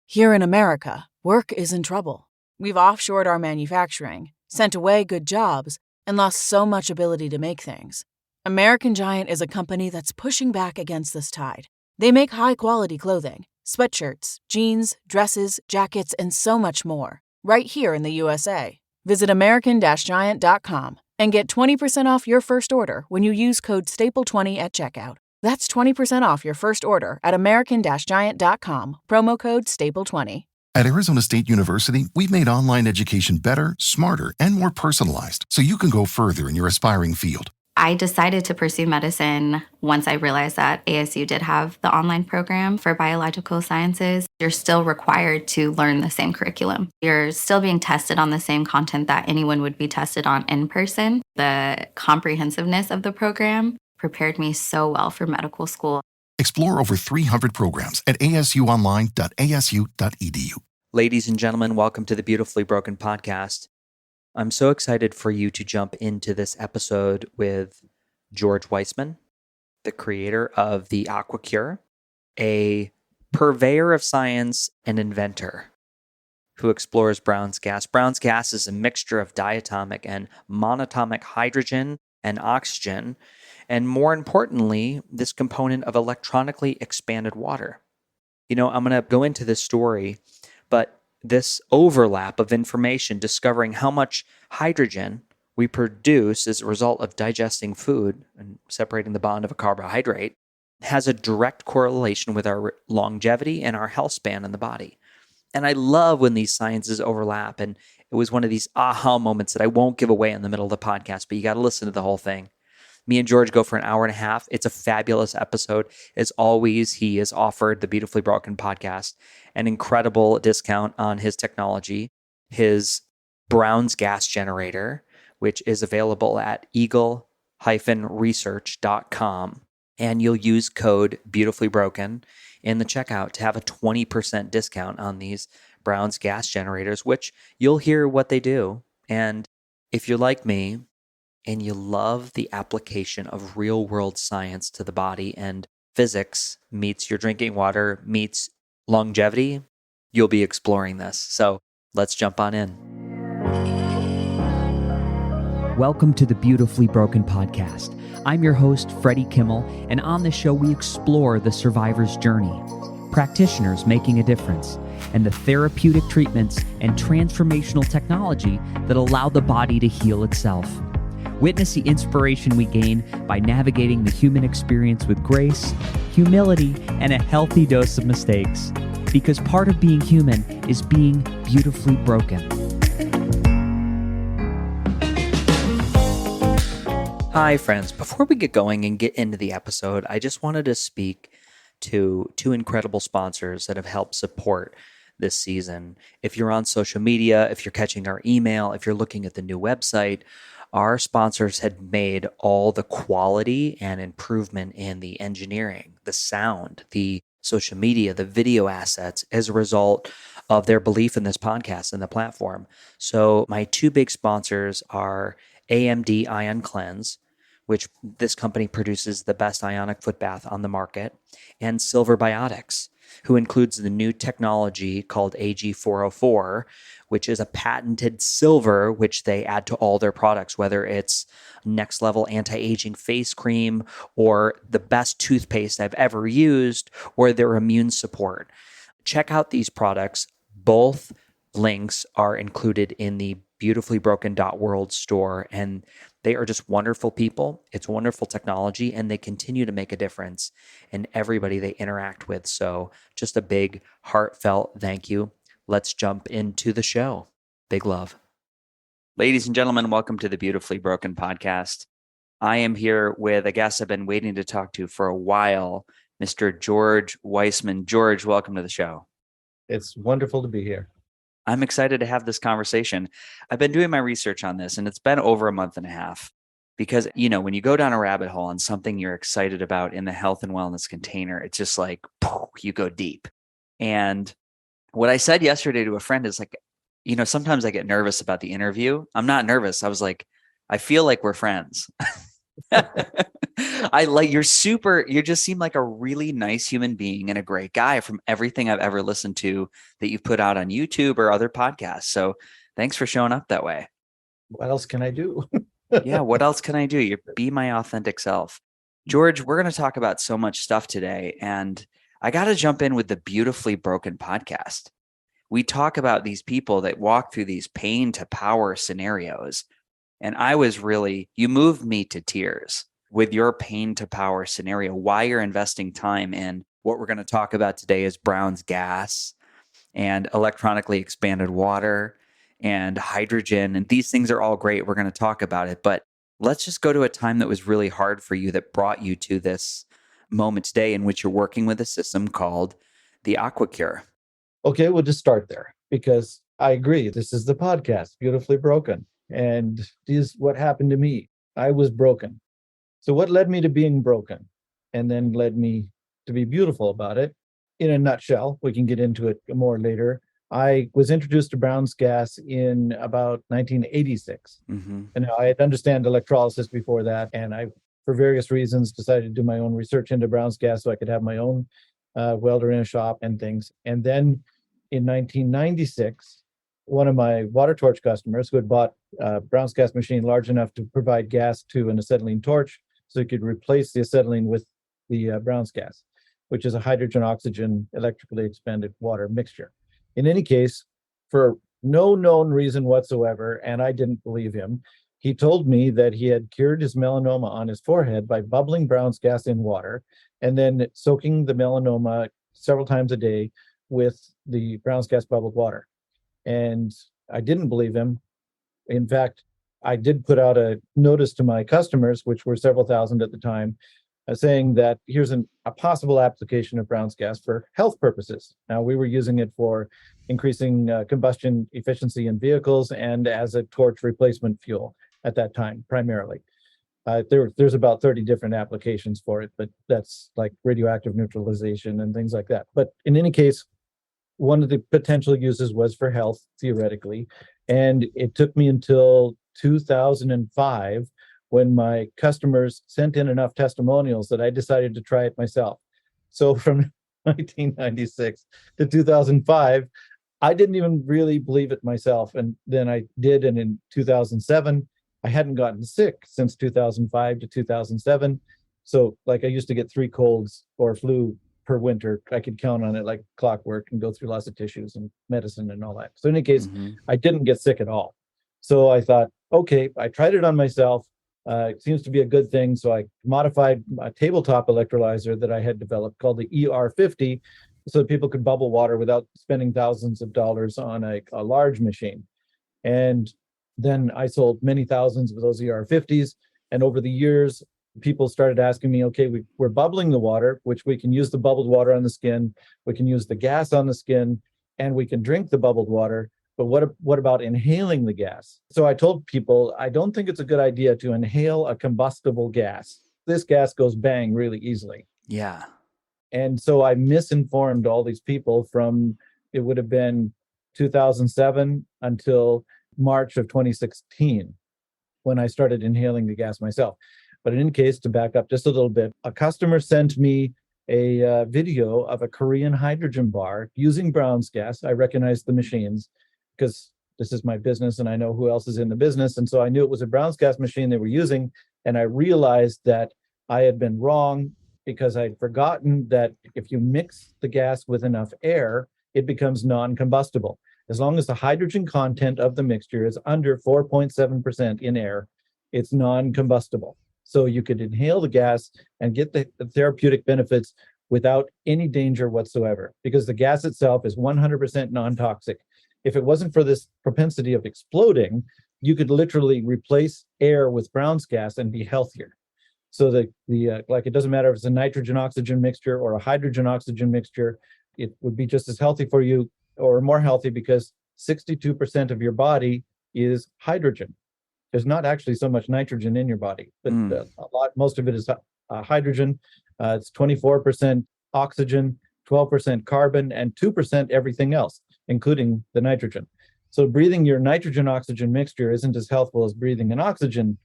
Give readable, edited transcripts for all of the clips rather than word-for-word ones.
Here in America, work is in trouble. We've offshored our manufacturing, sent away good jobs, and lost so much ability to make things. American Giant is a company that's pushing back against this tide. They make high-quality clothing, sweatshirts, jeans, dresses, jackets, and so much more, right here in the USA. Visit American-Giant.com and get 20% off your first order when you use code STAPLE20 at checkout. That's 20% off your first order at American-Giant.com, promo code STAPLE20. At Arizona State University, we've made online education better, smarter, and more personalized so you can go further in your aspiring field. I decided to pursue medicine once I realized that ASU did have the online program for biological sciences. You're still required to learn the same curriculum. You're still being tested on the same content that anyone would be tested on in person. The comprehensiveness of the program prepared me so well for medical school. Explore over 300 programs at asuonline.asu.edu. Ladies and gentlemen, welcome to the Beautifully Broken podcast. I'm so excited for you to jump into this episode with George Wiseman, the creator of the AquaCure, a purveyor of science and inventor who explores Brown's gas. Brown's gas is a mixture of diatomic and monatomic hydrogen and oxygen, and more importantly, this component of electronically expanded water. You know, I'm going to go into this story, but this overlap of information discovering how much hydrogen we produce as a result of digesting food and separating the bond of a carbohydrate has a direct correlation with our longevity and our health span in the body. And I love when these sciences overlap. And it was one of these aha moments that I won't give away in the middle of the podcast, but you got to listen to the whole thing. Me and George go for an hour and a half. It's a fabulous episode. As always, he has offered the Beautifully Broken podcast an incredible discount on his technology, his Brown's gas generator, which is available at eagle-research.com. And you'll use code BeautifullyBroken in the checkout to have a 20% discount on these Brown's gas generators, which you'll hear what they do. And if you're like me, and you love the application of real-world science to the body and physics meets your drinking water meets longevity, you'll be exploring this. So let's jump on in. Welcome to the Beautifully Broken podcast. I'm your host, Freddie Kimmel, and on this show we explore the survivor's journey, practitioners making a difference, and the therapeutic treatments and transformational technology that allow the body to heal itself. Witness the inspiration we gain by navigating the human experience with grace, humility, and a healthy dose of mistakes. Because part of being human is being beautifully broken. Hi, friends. Before we get going and get into the episode, I just wanted to speak to two incredible sponsors that have helped support this season. If you're on social media, if you're catching our email, if you're looking at the new website, our sponsors had made all the quality and improvement in the engineering, the sound, the social media, the video assets as a result of their belief in this podcast and the platform. So my two big sponsors are AMD Ion Cleanse, which this company produces the best ionic foot bath on the market, and Silver Biotics, who includes the new technology called AG404, which is a patented silver, which they add to all their products, whether it's next level anti-aging face cream or the best toothpaste I've ever used or their immune support. Check out these products. Both links are included in the beautifullybroken.world store, and they are just wonderful people. It's wonderful technology, and they continue to make a difference in everybody they interact with. So just a big heartfelt thank you. Let's jump into the show. Big love. Ladies and gentlemen, welcome to the Beautifully Broken podcast. I am here with a guest I've been waiting to talk to for a while, Mr. George Wiseman. George, welcome to the show. It's wonderful to be here. I'm excited to have this conversation. I've been doing my research on this, and it's been over a month and a half because, you know, when you go down a rabbit hole on something you're excited about in the health and wellness container, it's just like, you go deep. And what I said yesterday to a friend is like, you know, sometimes I get nervous about the interview. I'm not nervous. I was like, I feel like we're friends. You just seem like a really nice human being and a great guy from everything I've ever listened to that you've put out on YouTube or other podcasts. So thanks for showing up that way. What else can I do? Yeah, what else can I do? You be my authentic self. George, we're going to talk about so much stuff today, and I got to jump in with the Beautifully Broken podcast. We talk about these people that walk through these pain to power scenarios. And you moved me to tears with your pain to power scenario. Why you're investing time in what we're going to talk about today is Brown's gas and electronically expanded water and hydrogen. And these things are all great. We're going to talk about it. But let's just go to a time that was really hard for you that brought you to this moment today in which you're working with a system called the AquaCure. Okay, we'll just start there because I agree. This is the podcast, Beautifully Broken. And this is what happened to me. I was broken. So what led me to being broken and then led me to be beautiful about it? In a nutshell, we can get into it more later. I was introduced to Brown's gas in about 1986. Mm-hmm. And I had understand electrolysis before that. And I, for various reasons, decided to do my own research into Brown's gas so I could have my own welder in a shop and things. And then in 1996, one of my water torch customers who had bought a Brown's gas machine large enough to provide gas to an acetylene torch so he could replace the acetylene with the Brown's gas, which is a hydrogen-oxygen electrically expanded water mixture. In any case, for no known reason whatsoever, and I didn't believe him, he told me that he had cured his melanoma on his forehead by bubbling Brown's gas in water and then soaking the melanoma several times a day with the Brown's gas bubbled water. And I didn't believe him. In fact, I did put out a notice to my customers, which were several thousand at the time, saying that here's a possible application of Brown's gas for health purposes. Now, we were using it for increasing combustion efficiency in vehicles and as a torch replacement fuel at that time, primarily. There's about 30 different applications for it, but that's like radioactive neutralization and things like that. But in any case, one of the potential uses was for health, theoretically. And it took me until 2005 when my customers sent in enough testimonials that I decided to try it myself. So from 1996 to 2005, I didn't even really believe it myself. And then I did. And in 2007, I hadn't gotten sick since 2005 to 2007. So like I used to get 3 colds or flu per winter. I could count on it like clockwork and go through lots of tissues and medicine and all that. So in any case, I didn't get sick at all. So I thought, okay, I tried it on myself. It seems to be a good thing. So I modified a tabletop electrolyzer that I had developed called the ER50 so that people could bubble water without spending thousands of dollars on a large machine. And then I sold many thousands of those ER50s. And over the years, people started asking me, okay, we're bubbling the water, which we can use the bubbled water on the skin, we can use the gas on the skin, and we can drink the bubbled water. But what about inhaling the gas? So I told people, I don't think it's a good idea to inhale a combustible gas. This gas goes bang really easily. Yeah. And so I misinformed all these people from, it would have been 2007 until March of 2016 when I started inhaling the gas myself. But in any case, to back up just a little bit, a customer sent me a video of a Korean hydrogen bar using Brown's gas. I recognized the machines because this is my business and I know who else is in the business. And so I knew it was a Brown's gas machine they were using. And I realized that I had been wrong because I'd forgotten that if you mix the gas with enough air, it becomes non-combustible. As long as the hydrogen content of the mixture is under 4.7% in air, it's non-combustible. So you could inhale the gas and get the therapeutic benefits without any danger whatsoever, because the gas itself is 100% non-toxic. If it wasn't for this propensity of exploding, you could literally replace air with Brown's gas and be healthier. So like it doesn't matter if it's a nitrogen-oxygen mixture or a hydrogen-oxygen mixture, it would be just as healthy for you or more healthy because 62% of your body is hydrogen. There's not actually so much nitrogen in your body, but most of it is hydrogen. It's 24% oxygen, 12% carbon, and 2% everything else, including the nitrogen. So breathing your nitrogen-oxygen mixture isn't as healthful as breathing an oxygen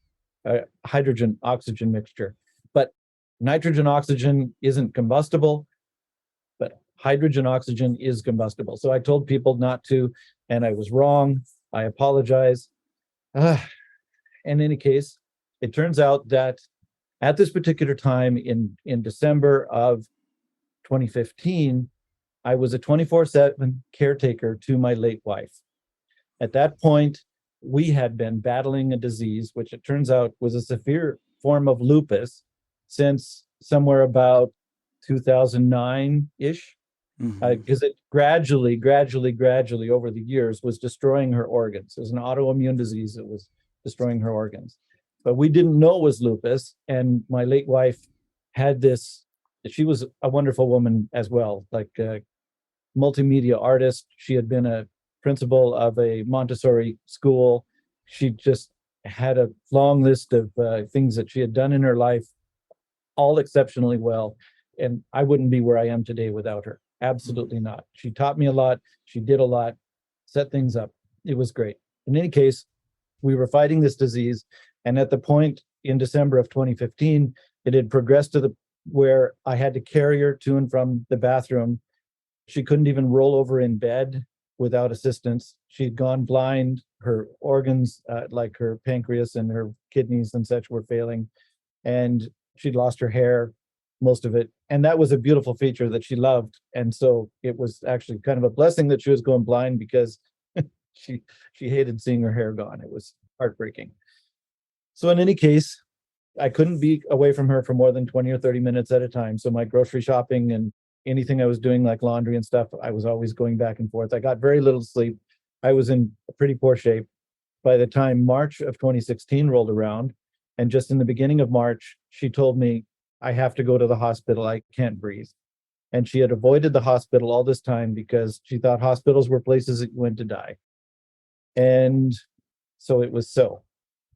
hydrogen oxygen mixture. But nitrogen oxygen isn't combustible, but hydrogen oxygen is combustible. So I told people not to, and I was wrong. I apologize. In any case, it turns out that at this particular time in December of 2015, I was a 24/7 caretaker to my late wife. At that point, we had been battling a disease, which it turns out was a severe form of lupus since somewhere about 2009-ish, because it gradually over the years was destroying her organs. It was an autoimmune disease that was destroying her organs. But we didn't know it was lupus. And my late wife had this, she was a wonderful woman as well, like a multimedia artist. She had been a principal of a Montessori school. She just had a long list of things that she had done in her life, all exceptionally well. And I wouldn't be where I am today without her. Absolutely not. She taught me a lot. She did a lot, set things up. It was great. In any case, we were fighting this disease. And at the point in December of 2015, it had progressed to the where I had to carry her to and from the bathroom. She couldn't even roll over in bed without assistance. She'd gone blind. Her organs, like her pancreas and her kidneys and such, were failing. And she'd lost her hair, most of it. And that was a beautiful feature that she loved. And so it was actually kind of a blessing that she was going blind, because she hated seeing her hair gone. It was heartbreaking. So in any case, I couldn't be away from her for more than 20 or 30 minutes at a time. So my grocery shopping and anything I was doing, like laundry and stuff, I was always going back and forth. I got very little sleep. I was in pretty poor shape. By the time March of 2016 rolled around, and just in the beginning of March, she told me, I have to go to the hospital. I can't breathe. And she had avoided the hospital all this time because she thought hospitals were places that you went to die. And so it was so.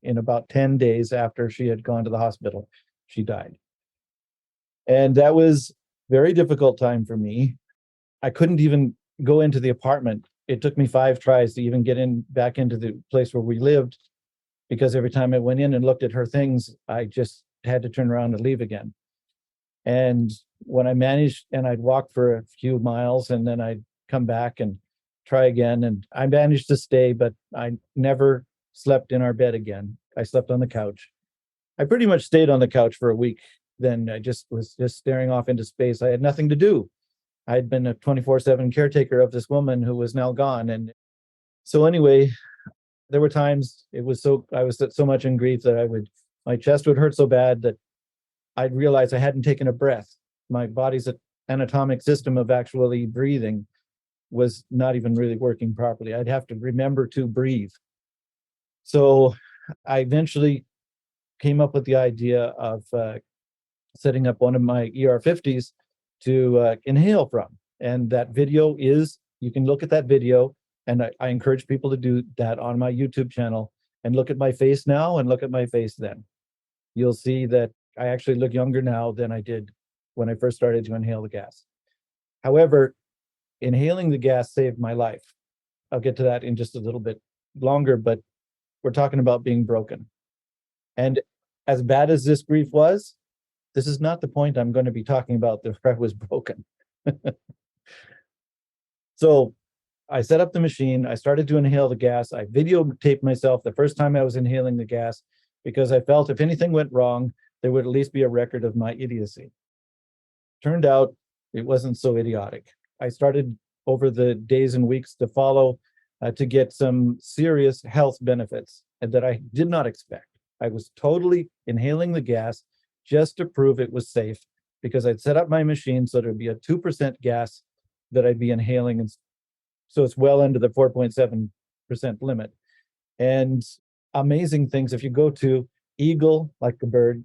In about 10 days after she had gone to the hospital, she died. And that was a very difficult time for me. I couldn't even go into the apartment. It took me 5 tries to even get back into the place where we lived, because every time I went in and looked at her things, I just had to turn around and leave again. And when I managed, and I'd walk for a few miles and then I'd come back and try again. And I managed to stay, but I never slept in our bed again. I slept on the couch. I pretty much stayed on the couch for a week. Then I was staring off into space. I had nothing to do. I'd been a 24/7 caretaker of this woman who was now gone. And so anyway, there were times I was so much in grief that my chest would hurt so bad that I'd realize I hadn't taken a breath. My body's anatomic system of actually breathing was not even really working properly. I'd have to remember to breathe. So I eventually came up with the idea of setting up one of my ER50s to inhale from. And that video you can look at that video, and I encourage people to do that on my YouTube channel and look at my face now and look at my face then. You'll see that I actually look younger now than I did when I first started to inhale the gas. However, inhaling the gas saved my life. I'll get to that in just a little bit longer, but we're talking about being broken. And as bad as this grief was, this is not the point I'm going to be talking about that I was broken. So I set up the machine. I started to inhale the gas. I videotaped myself the first time I was inhaling the gas, because I felt if anything went wrong, there would at least be a record of my idiocy. Turned out it wasn't so idiotic. I started over the days and weeks to follow to get some serious health benefits that I did not expect. I was totally inhaling the gas just to prove it was safe, because I'd set up my machine so there'd be a 2% gas that I'd be inhaling. And so it's well into the 4.7% limit. And amazing things, if you go to eagle, like the bird,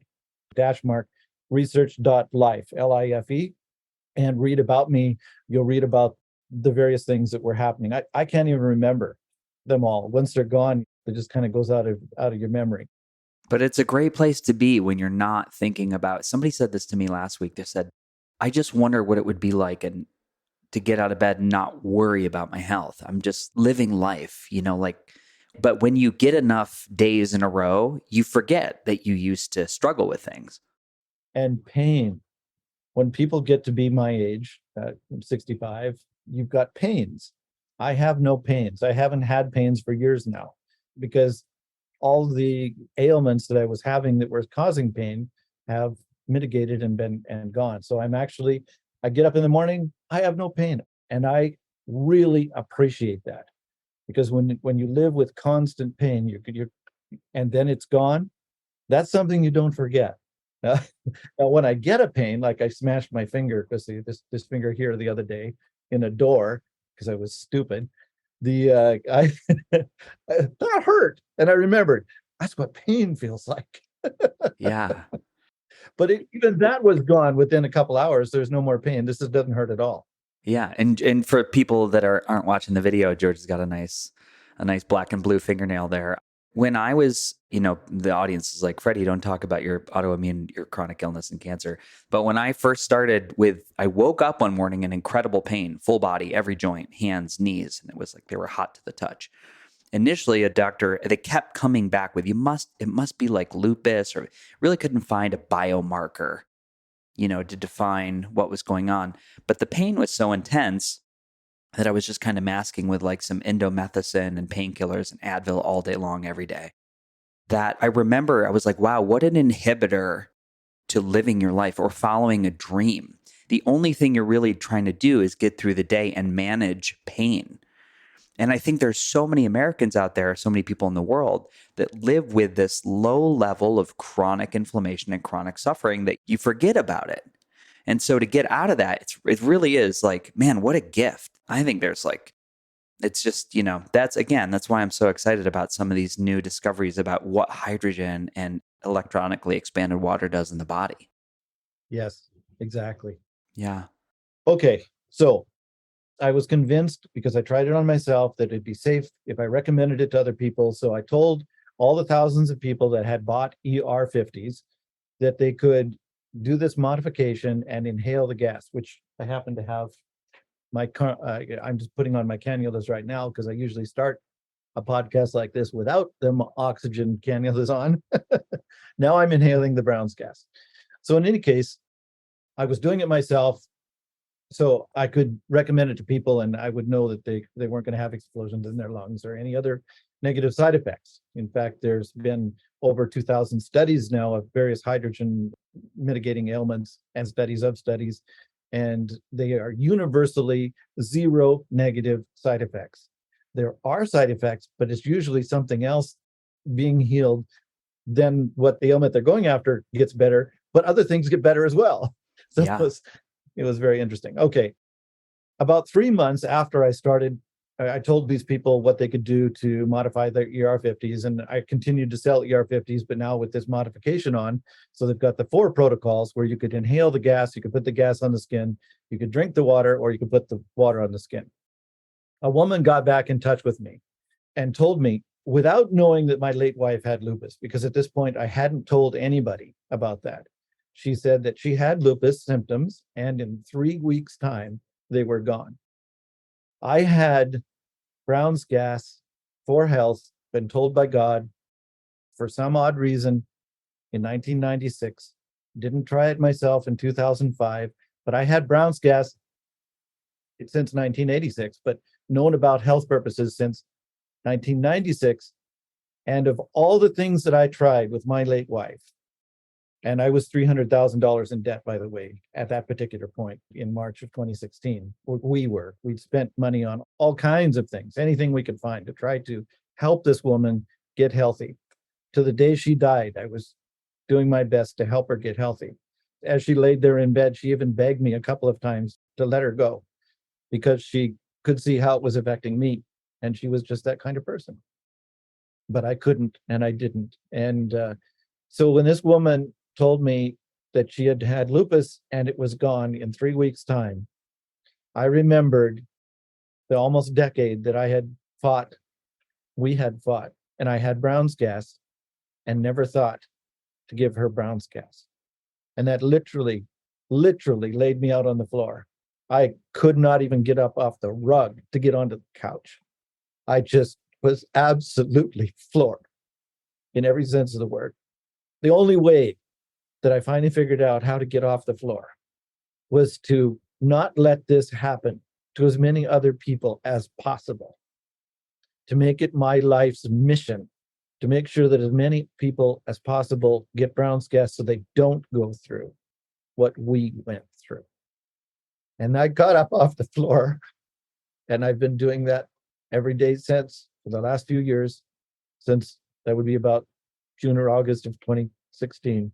-- research.life, LIFE, and read about me, you'll read about the various things that were happening. I can't even remember them all. Once they're gone, it just kind of goes out of your memory. But it's a great place to be when you're not thinking about. Somebody said this to me last week. They said, I just wonder what it would be like to get out of bed and not worry about my health. I'm just living life, like But when you get enough days in a row, you forget that you used to struggle with things. And pain. When people get to be my age, 65, you've got pains. I have no pains. I haven't had pains for years now because all the ailments that I was having that were causing pain have mitigated and been and gone. So I get up in the morning, I have no pain. And I really appreciate that because when you live with constant pain, you're and then it's gone, that's something you don't forget. Now, when I get a pain, like I smashed my finger because this finger here the other day in a door because I was stupid. I that hurt, and I remembered that's what pain feels like. Yeah. But even that was gone within a couple hours. There's no more pain. This doesn't hurt at all. Yeah. And for people that aren't watching the video, George has got a nice black and blue fingernail there. When I was, the audience is like, Freddie, don't talk about your autoimmune, your chronic illness and cancer. But when I first started I woke up one morning in incredible pain, full body, every joint, hands, knees. And it was like they were hot to the touch. Initially, they kept coming back with, it must be like lupus, or really couldn't find a biomarker, to define what was going on. But the pain was so intense that I was just kind of masking with like some indomethacin and painkillers and Advil all day long every day. That I remember I was like, wow, what an inhibitor to living your life or following a dream. The only thing you're really trying to do is get through the day and manage pain. And I think there's so many Americans out there, so many people in the world that live with this low level of chronic inflammation and chronic suffering that you forget about it. And so to get out of that, it really is like, man, what a gift. I think it's just, that's why I'm so excited about some of these new discoveries about what hydrogen and electronically expanded water does in the body. Yes, exactly. Yeah. Okay. So I was convinced because I tried it on myself that it'd be safe if I recommended it to other people. So I told all the thousands of people that had bought ER50s that they could do this modification and inhale the gas, which I happen to have I'm just putting on my cannulas right now because I usually start a podcast like this without them oxygen cannulas on. Now I'm inhaling the Brown's gas. So in any case, I was doing it myself so I could recommend it to people and I would know that they weren't going to have explosions in their lungs or any other negative side effects. In fact, there's been over 2,000 studies now of various hydrogen mitigating ailments and studies of studies, and they are universally zero negative side effects. There are side effects, but it's usually something else being healed. Then what the ailment they're going after gets better, but other things get better as well. So Yeah. it was very interesting. Okay. About 3 months after I started, I told these people what they could do to modify their ER50s, and I continued to sell ER50s, but now with this modification on. So they've got the 4 protocols where you could inhale the gas, you could put the gas on the skin, you could drink the water, or you could put the water on the skin. A woman got back in touch with me and told me, without knowing that my late wife had lupus, because at this point I hadn't told anybody about that. She said that she had lupus symptoms, and in 3 weeks' time, they were gone. I had Brown's gas for health, been told by God for some odd reason in 1996. Didn't try it myself in 2005, but I had Brown's gas since 1986, but known about health purposes since 1996. And of all the things that I tried with my late wife, and I was $300,000 in debt, by the way, at that particular point in March of 2016. We'd spent money on all kinds of things, anything we could find to try to help this woman get healthy. To the day she died, I was doing my best to help her get healthy. As she laid there in bed, she even begged me a couple of times to let her go because she could see how it was affecting me. And she was just that kind of person. But I couldn't, and I didn't. And so when this woman told me that she had had lupus and it was gone in 3 weeks' time, I remembered the almost decade that we had fought, and I had Brown's gas and never thought to give her Brown's gas. And that literally laid me out on the floor. I could not even get up off the rug to get onto the couch. I just was absolutely floored in every sense of the word. The only way that I finally figured out how to get off the floor was to not let this happen to as many other people as possible, to make it my life's mission, to make sure that as many people as possible get Brown's gas so they don't go through what we went through. And I got up off the floor, and I've been doing that every day since, for the last few years, since that would be about June or August of 2016.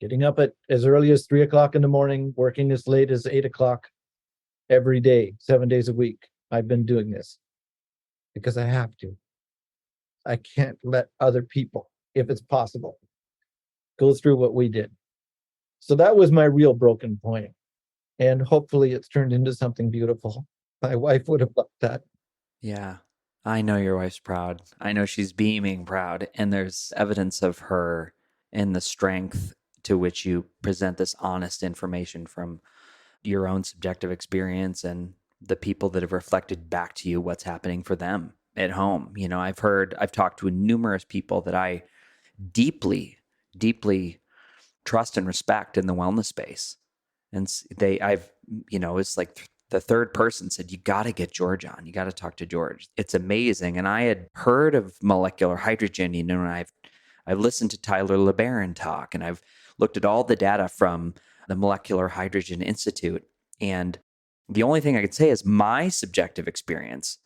Getting up at as early as 3 o'clock in the morning, working as late as 8 o'clock every day, 7 days a week. I've been doing this because I have to. I can't let other people, if it's possible, go through what we did. So that was my real broken point. And hopefully it's turned into something beautiful. My wife would have loved that. Yeah. I know your wife's proud. I know she's beaming proud. And there's evidence of her in the strength to which you present this honest information from your own subjective experience and the people that have reflected back to you what's happening for them at home. You know, I've talked to numerous people that I deeply, deeply trust and respect in the wellness space. And it's like the third person said, you got to get George on. You got to talk to George. It's amazing. And I had heard of molecular hydrogen, and I've listened to Tyler LeBaron talk, and I've looked at all the data from the Molecular Hydrogen Institute. And the only thing I could say is my subjective experience.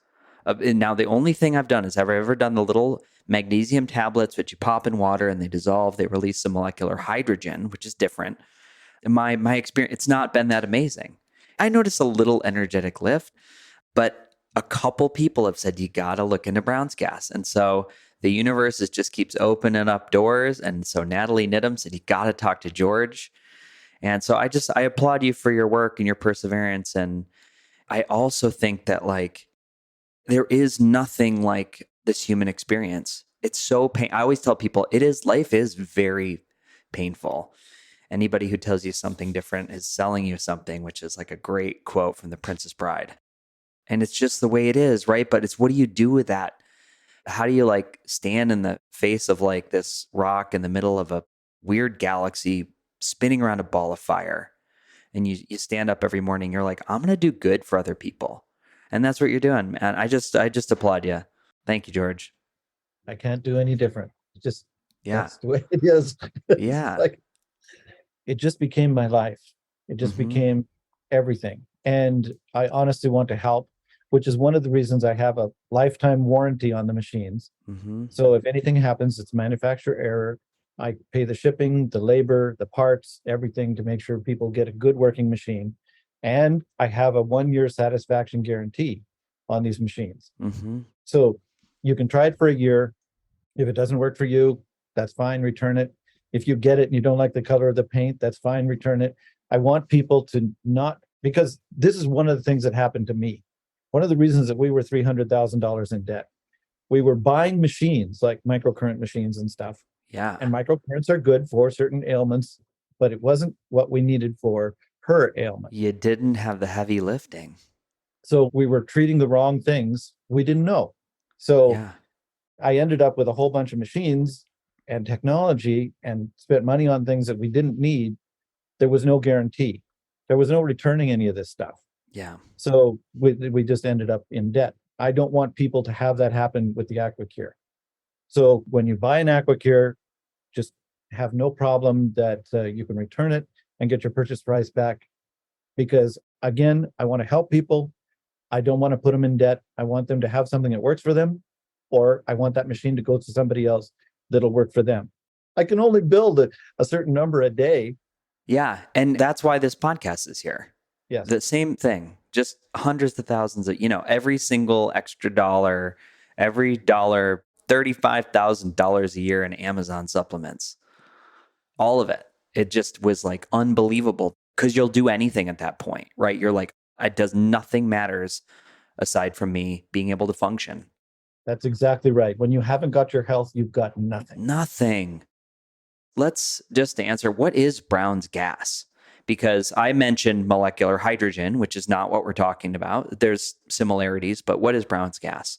And now the only thing I've done is I've ever done the little magnesium tablets, which you pop in water and they dissolve. They release some molecular hydrogen, which is different. In my experience, it's not been that amazing. I noticed a little energetic lift, but a couple people have said, you got to look into Brown's gas. And so the universe just keeps opening up doors. And so Natalie Nidham said, you got to talk to George. And so I applaud you for your work and your perseverance. And I also think that there is nothing like this human experience. It's so I always tell people life is very painful. Anybody who tells you something different is selling you something, which is like a great quote from The Princess Bride. And it's just the way it is, right? But it's what do you do with that? How do you stand in the face of this rock in the middle of a weird galaxy spinning around a ball of fire? And you stand up every morning, you're like, I'm going to do good for other people. And that's what you're doing, man. I just applaud you. Thank you, George. I can't do any different. Yeah. That's the way it is. Yeah. It just became my life. It just became everything. And I honestly want to help, which is one of the reasons I have a lifetime warranty on the machines. So if anything happens, it's manufacturer error. I pay the shipping, the labor, the parts, everything to make sure people get a good working machine. And I have a 1-year satisfaction guarantee on these machines. So you can try it for a year. If it doesn't work for you, that's fine, return it. If you get it and you don't like the color of the paint, that's fine, return it. I want people to not, because this is one of the things that happened to me. One of the reasons that we were $300,000 in debt. We were buying machines like microcurrent machines and stuff. Yeah. And microcurrents are good for certain ailments, but it wasn't what we needed for her ailment. You didn't have the heavy lifting. So we were treating the wrong things. We didn't know. So yeah. I ended up with a whole bunch of machines and technology and spent money on things that we didn't need. There was no guarantee. There was no returning any of this stuff. Yeah. So we just ended up in debt. I don't want people to have that happen with the AquaCure. So when you buy an AquaCure, just have no problem that you can return it and get your purchase price back. Because again, I want to help people. I don't want to put them in debt. I want them to have something that works for them, or I want that machine to go to somebody else that'll work for them. I can only build a certain number a day. Yeah. And that's why this podcast is here. Yes. The same thing, just hundreds of thousands of, every single extra dollar, every dollar, $35,000 a year in Amazon supplements, all of it. It just was unbelievable because you'll do anything at that point, right? You're like, nothing matters aside from me being able to function. That's exactly right. When you haven't got your health, you've got nothing. Nothing. Let's just answer, what is Brown's gas? Because I mentioned molecular hydrogen, which is not what we're talking about. There's similarities, but what is Brown's gas?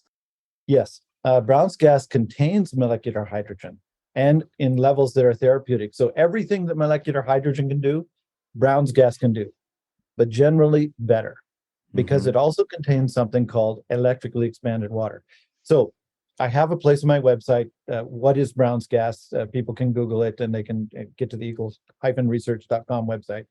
Yes. Brown's gas contains molecular hydrogen and in levels that are therapeutic. So everything that molecular hydrogen can do, Brown's gas can do, but generally better because it also contains something called electrically expanded water. So I have a place on my website. What is Brown's gas? People can Google it and they can get to the eagles-research.com website.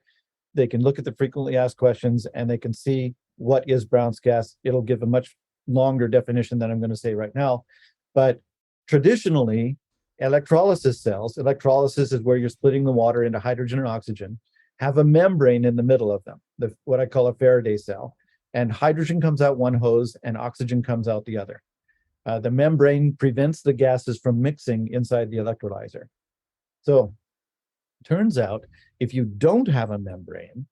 They can look at the frequently asked questions and they can see what is Brown's gas. It'll give a much longer definition than I'm going to say right now. But traditionally, electrolysis cells, electrolysis is where you're splitting the water into hydrogen and oxygen, have a membrane in the middle of them, what I call a Faraday cell. And hydrogen comes out one hose and oxygen comes out the other. The membrane prevents the gases from mixing inside the electrolyzer. So turns out if you don't have a membrane,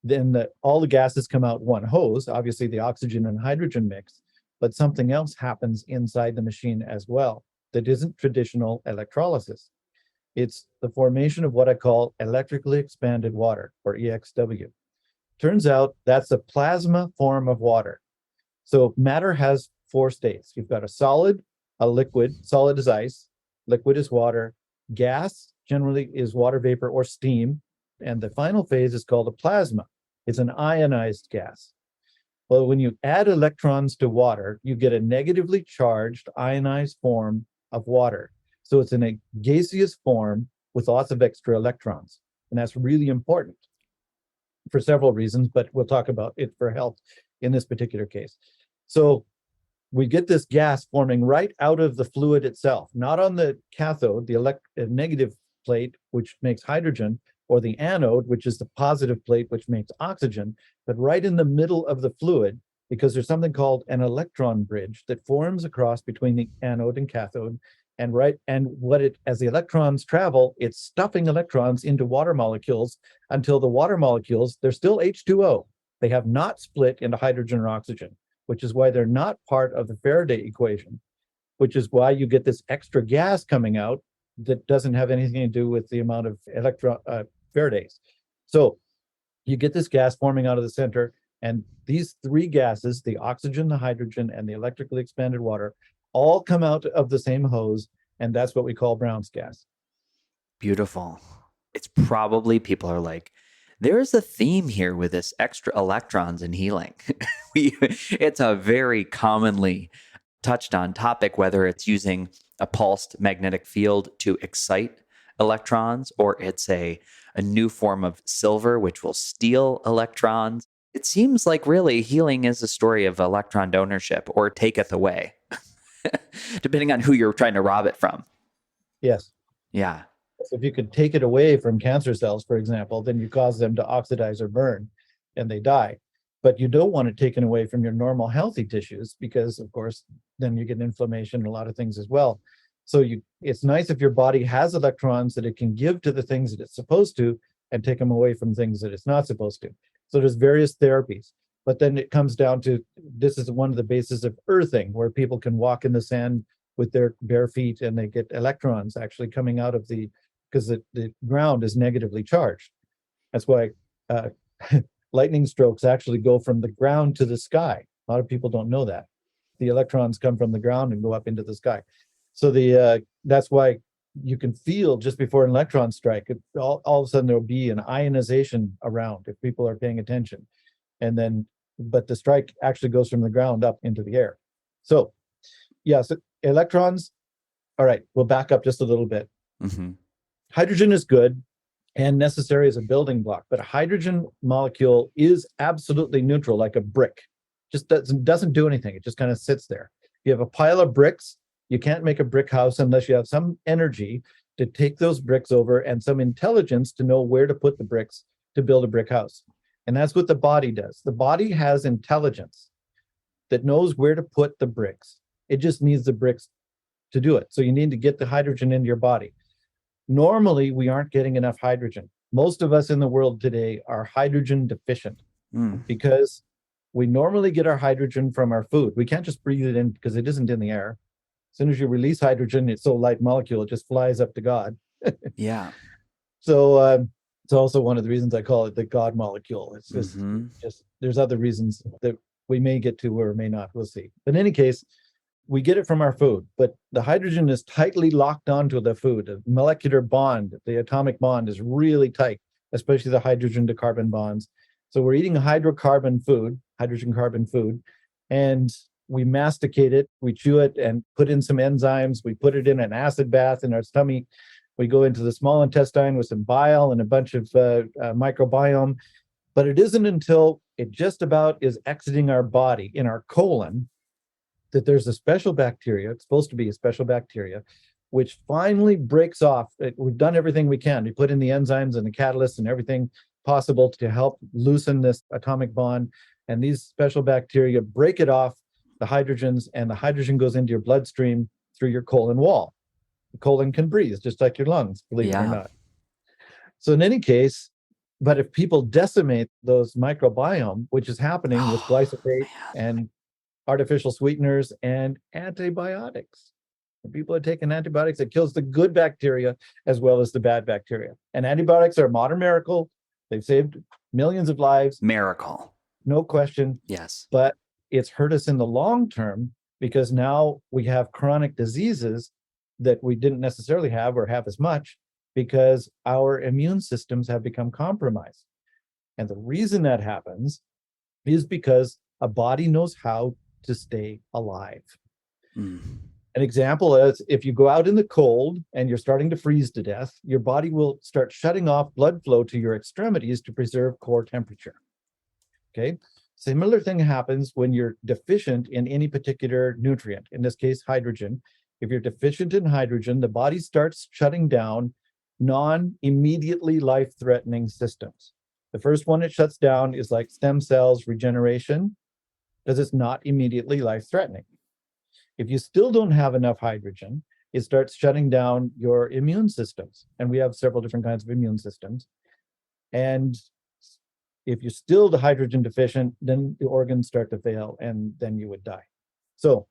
then all the gases come out one hose. Obviously, the oxygen and hydrogen mix, but something else happens inside the machine as well that isn't traditional electrolysis. It's the formation of what I call electrically expanded water, or EXW. Turns out that's a plasma form of water. So matter has 4 states. You've got a solid, a liquid. Solid is ice, liquid is water, gas generally is water vapor or steam, and the final phase is called a plasma. It's an ionized gas. Well, when you add electrons to water, you get a negatively charged ionized form of water. So it's in a gaseous form with lots of extra electrons. And that's really important for several reasons, but we'll talk about it for health in this particular case. So we get this gas forming right out of the fluid itself, not on the cathode, the negative plate, which makes hydrogen, or the anode, which is the positive plate, which makes oxygen, but right in the middle of the fluid, because there's something called an electron bridge that forms across between the anode and cathode. As the electrons travel, it's stuffing electrons into water molecules until the water molecules, they're still H2O. They have not split into hydrogen or oxygen, which is why they're not part of the Faraday equation, which is why you get this extra gas coming out that doesn't have anything to do with the amount of Faradays. So you get this gas forming out of the center, and these 3 gases, the oxygen, the hydrogen, and the electrically expanded water, all come out of the same hose, and that's what we call Brown's gas. Beautiful. It's probably, people are like, there's a theme here with this extra electrons in healing. It's a very commonly touched on topic, whether it's using a pulsed magnetic field to excite electrons, or it's a new form of silver, which will steal electrons. It seems like really healing is a story of electron donorship or taketh away, depending on who you're trying to rob it from. Yes. Yeah. So if you could take it away from cancer cells, for example, then you cause them to oxidize or burn and they die. But you don't want it taken away from your normal healthy tissues because, of course, then you get inflammation and a lot of things as well. So it's nice if your body has electrons that it can give to the things that it's supposed to and take them away from things that it's not supposed to. So there's various therapies. But then it comes down to, this is one of the bases of earthing, where people can walk in the sand with their bare feet and they get electrons actually coming out of because the ground is negatively charged. That's why lightning strokes actually go from the ground to the sky. A lot of people don't know that. The electrons come from the ground and go up into the sky. So that's why you can feel just before an electron strike, all of a sudden there'll be an ionization around if people are paying attention. But the strike actually goes from the ground up into the air. So, so electrons, all right, we'll back up just a little bit. Mm-hmm. Hydrogen is good and necessary as a building block, but a hydrogen molecule is absolutely neutral, like a brick. Just doesn't do anything. It just kind of sits there. You have a pile of bricks. You can't make a brick house unless you have some energy to take those bricks over and some intelligence to know where to put the bricks to build a brick house. And that's what the body does. The body has intelligence that knows where to put the bricks. It just needs the bricks to do it. So you need to get the hydrogen into your body. Normally, we aren't getting enough hydrogen. Most of us in the world today are hydrogen deficient because we normally get our hydrogen from our food. We can't just breathe it in because it isn't in the air. As soon as you release hydrogen, it's so light molecule, it just flies up to God. Yeah. So it's also one of the reasons I call it the God molecule. It's just there's other reasons that we may get to or may not. We'll see. But in any case, we get it from our food, but the hydrogen is tightly locked onto the food. The molecular bond, the atomic bond is really tight, especially the hydrogen to carbon bonds. So we're eating hydrocarbon food, hydrogen carbon food, and we masticate it, we chew it and put in some enzymes. We put it in an acid bath in our stomach. We go into the small intestine with some bile and a bunch of microbiome. But it isn't until it just about is exiting our body in our colon that there's a special bacteria, it's supposed to be a special bacteria, which finally breaks off. We've done everything we can. We put in the enzymes and the catalysts and everything possible to help loosen this atomic bond. And these special bacteria break it off, the hydrogens, and the hydrogen goes into your bloodstream through your colon wall. The colon can breathe, just like your lungs, believe it or not. So in any case, but if people decimate those microbiome, which is happening with glyphosate and artificial sweeteners and antibiotics. When people are taking antibiotics, it kills the good bacteria as well as the bad bacteria. And antibiotics are a modern miracle. They've saved millions of lives. Miracle. No question. Yes. But it's hurt us in the long term because now we have chronic diseases that we didn't necessarily have or have as much because our immune systems have become compromised. And the reason that happens is because a body knows how to stay alive. An example is if you go out in the cold and you're starting to freeze to death, your body will start shutting off blood flow to your extremities to preserve core temperature. Okay. Similar thing happens when you're deficient in any particular nutrient, in this case, hydrogen. If you're deficient in hydrogen, the body starts shutting down non-immediately life-threatening systems. The first one it shuts down is like stem cells, regeneration, because it's not immediately life-threatening. If you still don't have enough hydrogen, it starts shutting down your immune systems. And we have several different kinds of immune systems. And if you're still the hydrogen deficient, then the organs start to fail and then you would die. So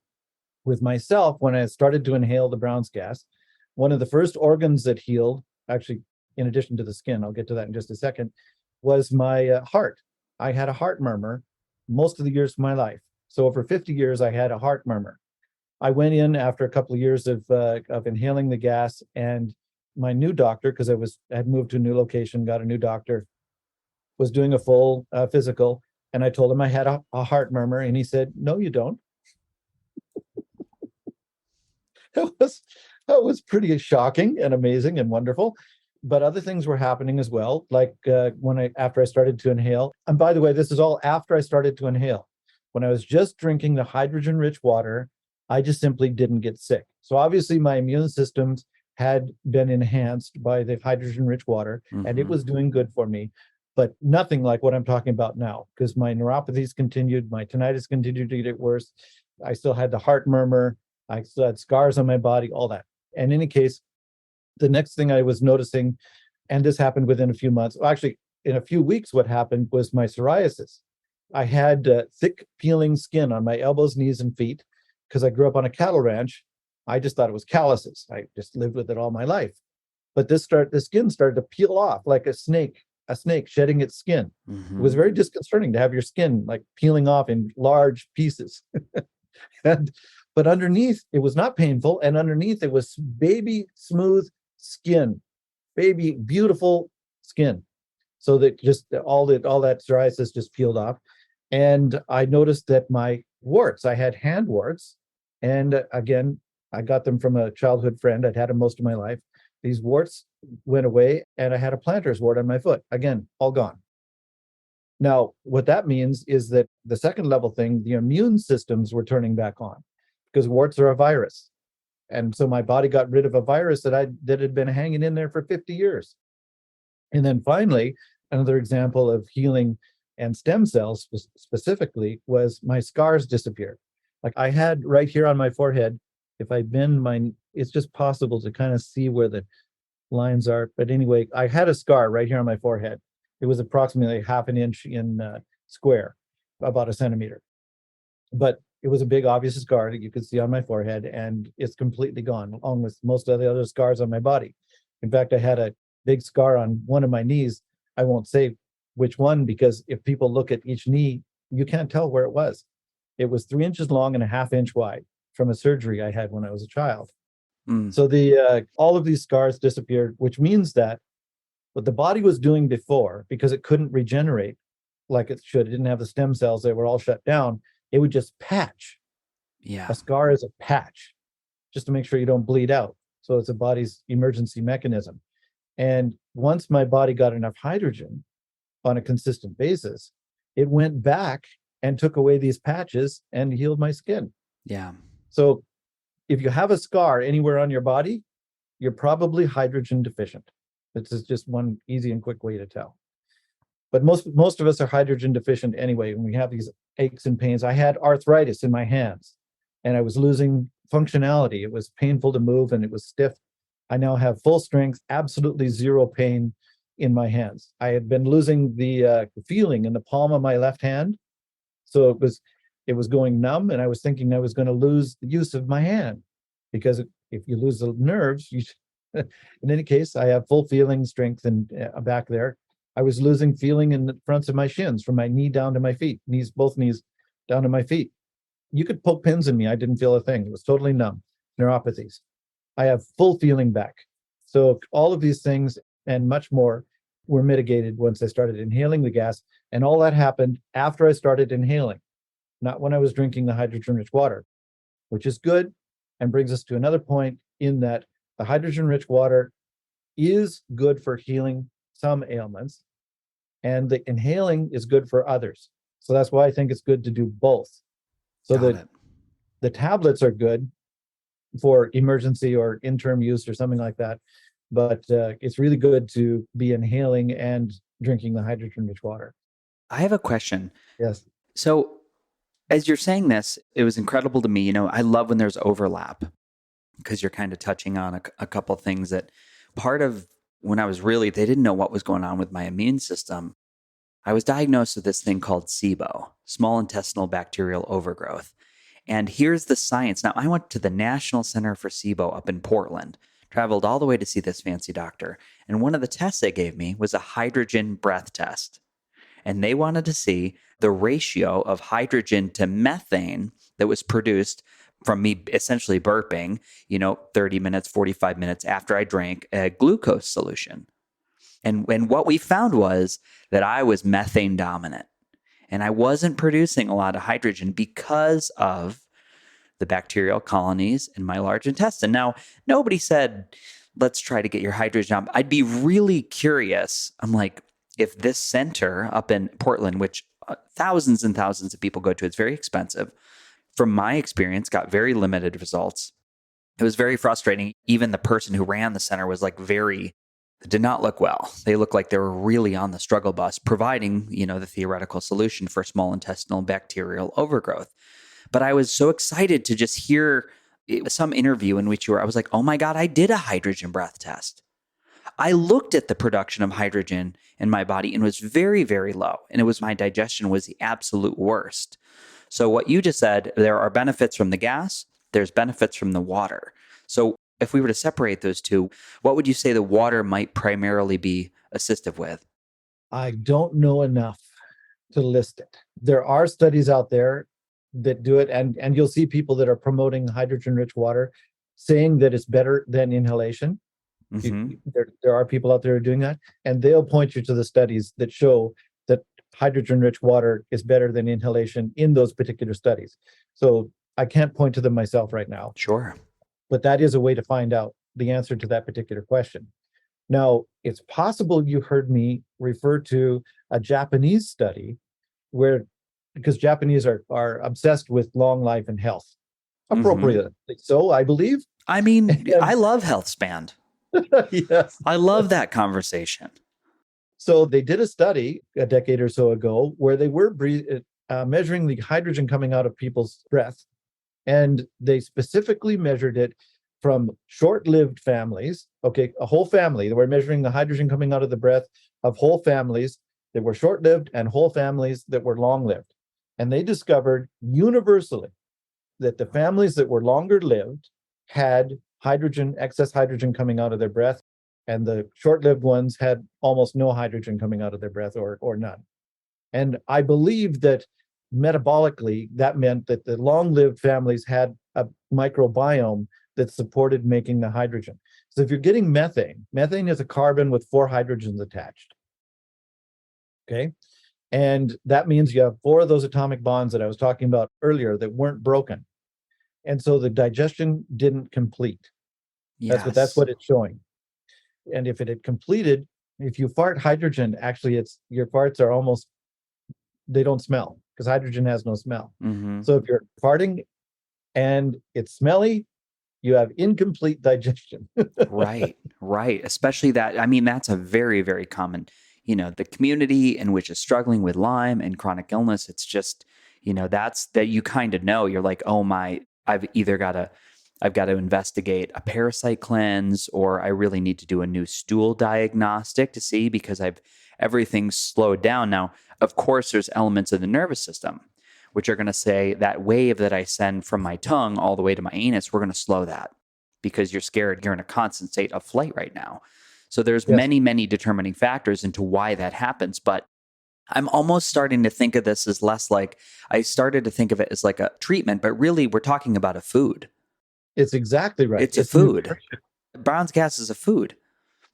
with myself, when I started to inhale the Brown's gas, one of the first organs that healed, actually, in addition to the skin, I'll get to that in just a second, was my heart. I had a heart murmur most of the years of my life. So over 50 years, I had a heart murmur. I went in after a couple of years of inhaling the gas, and my new doctor, because I had moved to a new location, got a new doctor, was doing a full physical, and I told him I had a heart murmur, and he said, "No, you don't." That was pretty shocking and amazing and wonderful. But other things were happening as well, like after I started to inhale. And by the way, this is all after I started to inhale. When I was just drinking the hydrogen-rich water, I just simply didn't get sick. So obviously my immune systems had been enhanced by the hydrogen-rich water, and it was doing good for me, but nothing like what I'm talking about now, because my neuropathies continued, my tinnitus continued to get worse. I still had the heart murmur, I still had scars on my body, all that. And in any case, the next thing I was noticing, and this happened within a few months, actually in a few weeks, what happened was my psoriasis. I had thick peeling skin on my elbows, knees, and feet because I grew up on a cattle ranch. I just thought it was calluses. I just lived with it all my life. But the skin started to peel off like a snake shedding its skin. It was very disconcerting to have your skin like peeling off in large pieces. But underneath, it was not painful. And underneath, it was baby smooth skin, baby beautiful skin. So that just all that psoriasis just peeled off. And I noticed that my warts, I had hand warts. And again, I got them from a childhood friend. I'd had them most of my life. These warts went away, and I had a plantar's wart on my foot. Again, all gone. Now, what that means is that the second level thing, the immune systems were turning back on because warts are a virus. And so my body got rid of a virus that had been hanging in there for 50 years. And then finally, another example of healing and stem cells specifically was my scars disappeared. Like I had right here on my forehead, if I bend it's just possible to kind of see where the lines are. But anyway, I had a scar right here on my forehead. It was approximately half an inch in square, about a centimeter. But it was a big, obvious scar that you could see on my forehead, and it's completely gone, along with most of the other scars on my body. In fact, I had a big scar on one of my knees. I won't say which one, because if people look at each knee, you can't tell where it was. It was 3 inches long and a half inch wide. from a surgery I had when I was a child. Mm. So all of these scars disappeared, which means that what the body was doing before, because it couldn't regenerate like it should, it didn't have the stem cells, they were all shut down, it would just patch. Yeah. A scar is a patch, just to make sure you don't bleed out. So it's a body's emergency mechanism. And once my body got enough hydrogen on a consistent basis, it went back and took away these patches and healed my skin. Yeah. So if you have a scar anywhere on your body, you're probably hydrogen deficient. This is just one easy and quick way to tell. But most of us are hydrogen deficient anyway, when we have these aches and pains. I had arthritis in my hands, and I was losing functionality. It was painful to move, and it was stiff. I now have full strength, absolutely zero pain in my hands. I had been losing the feeling in the palm of my left hand, so it was going numb, and I was thinking I was going to lose the use of my hand, because if you lose the nerves, in any case, I have full feeling strength and back there. I was losing feeling in the fronts of my shins, from my knee down to my feet, both knees down to my feet. You could poke pins in me. I didn't feel a thing. It was totally numb. Neuropathies. I have full feeling back. So all of these things and much more were mitigated once I started inhaling the gas. And all that happened after I started inhaling, not when I was drinking the hydrogen-rich water, which is good and brings us to another point, in that the hydrogen-rich water is good for healing some ailments, and the inhaling is good for others. So that's why I think it's good to do both. So that the tablets are good for emergency or interim use or something like that, but it's really good to be inhaling and drinking the hydrogen-rich water. I have a question. Yes. So as you're saying this, it was incredible to me. I love when there's overlap, because you're kind of touching on a couple of things that part of when I was they didn't know what was going on with my immune system. I was diagnosed with this thing called SIBO, small intestinal bacterial overgrowth. And here's the science. Now, I went to the National Center for SIBO up in Portland, traveled all the way to see this fancy doctor. And one of the tests they gave me was a hydrogen breath test. And they wanted to see the ratio of hydrogen to methane that was produced from me essentially burping, 30 minutes, 45 minutes after I drank a glucose solution. And what we found was that I was methane dominant, and I wasn't producing a lot of hydrogen because of the bacterial colonies in my large intestine. Now, nobody said, let's try to get your hydrogen up. I'd be really curious. I'm like, if this center up in Portland, which thousands and thousands of people go to, it's very expensive. From my experience, got very limited results. It was very frustrating. Even the person who ran the center was did not look well. They looked like they were really on the struggle bus, providing, the theoretical solution for small intestinal bacterial overgrowth. But I was so excited to just hear some interview in which I was like, oh my God, I did a hydrogen breath test. I looked at the production of hydrogen in my body and it was very, very low. And my digestion was the absolute worst. So what you just said, there are benefits from the gas, there's benefits from the water. So if we were to separate those two, what would you say the water might primarily be assistive with? I don't know enough to list it. There are studies out there that do it, and you'll see people that are promoting hydrogen-rich water saying that it's better than inhalation. Mm-hmm. There are people out there who are doing that, and they'll point you to the studies that show that hydrogen-rich water is better than inhalation in those particular studies. So I can't point to them myself right now. Sure. But that is a way to find out the answer to that particular question. Now, it's possible you heard me refer to a Japanese study because Japanese are obsessed with long life and health. Appropriately so, I believe. I mean, I love health span. Yes. I love that conversation. So they did a study a decade or so ago where they were measuring the hydrogen coming out of people's breath. And they specifically measured it from short-lived families. Okay, a whole family. They were measuring the hydrogen coming out of the breath of whole families that were short-lived and whole families that were long-lived. And they discovered universally that the families that were longer-lived had excess hydrogen coming out of their breath, and the short-lived ones had almost no hydrogen coming out of their breath or none. And I believe that metabolically, that meant that the long-lived families had a microbiome that supported making the hydrogen. So if you're getting methane is a carbon with 4 hydrogens attached. Okay. And that means you have 4 of those atomic bonds that I was talking about earlier that weren't broken. And so the digestion didn't complete. That's what it's showing. And if it had completed, if you fart hydrogen, actually your farts are almost, they don't smell because hydrogen has no smell. Mm-hmm. So if you're farting and it's smelly, you have incomplete digestion. Right. Especially that, I mean, that's a very, very common, the community in which is struggling with Lyme and chronic illness. It's just, that's that you kind of know. You're like, oh my, I've got to investigate a parasite cleanse, or I really need to do a new stool diagnostic to see because everything's slowed down. Now, of course, there's elements of the nervous system which are going to say that wave that I send from my tongue all the way to my anus, we're going to slow that because you're scared. You're in a constant state of flight right now. So there's many, many determining factors into why that happens. But I'm almost starting to think of this as less like, I started to think of it as like a treatment, but really we're talking about a food. It's exactly right. It's a food. Nutrition. Brown's gas is a food.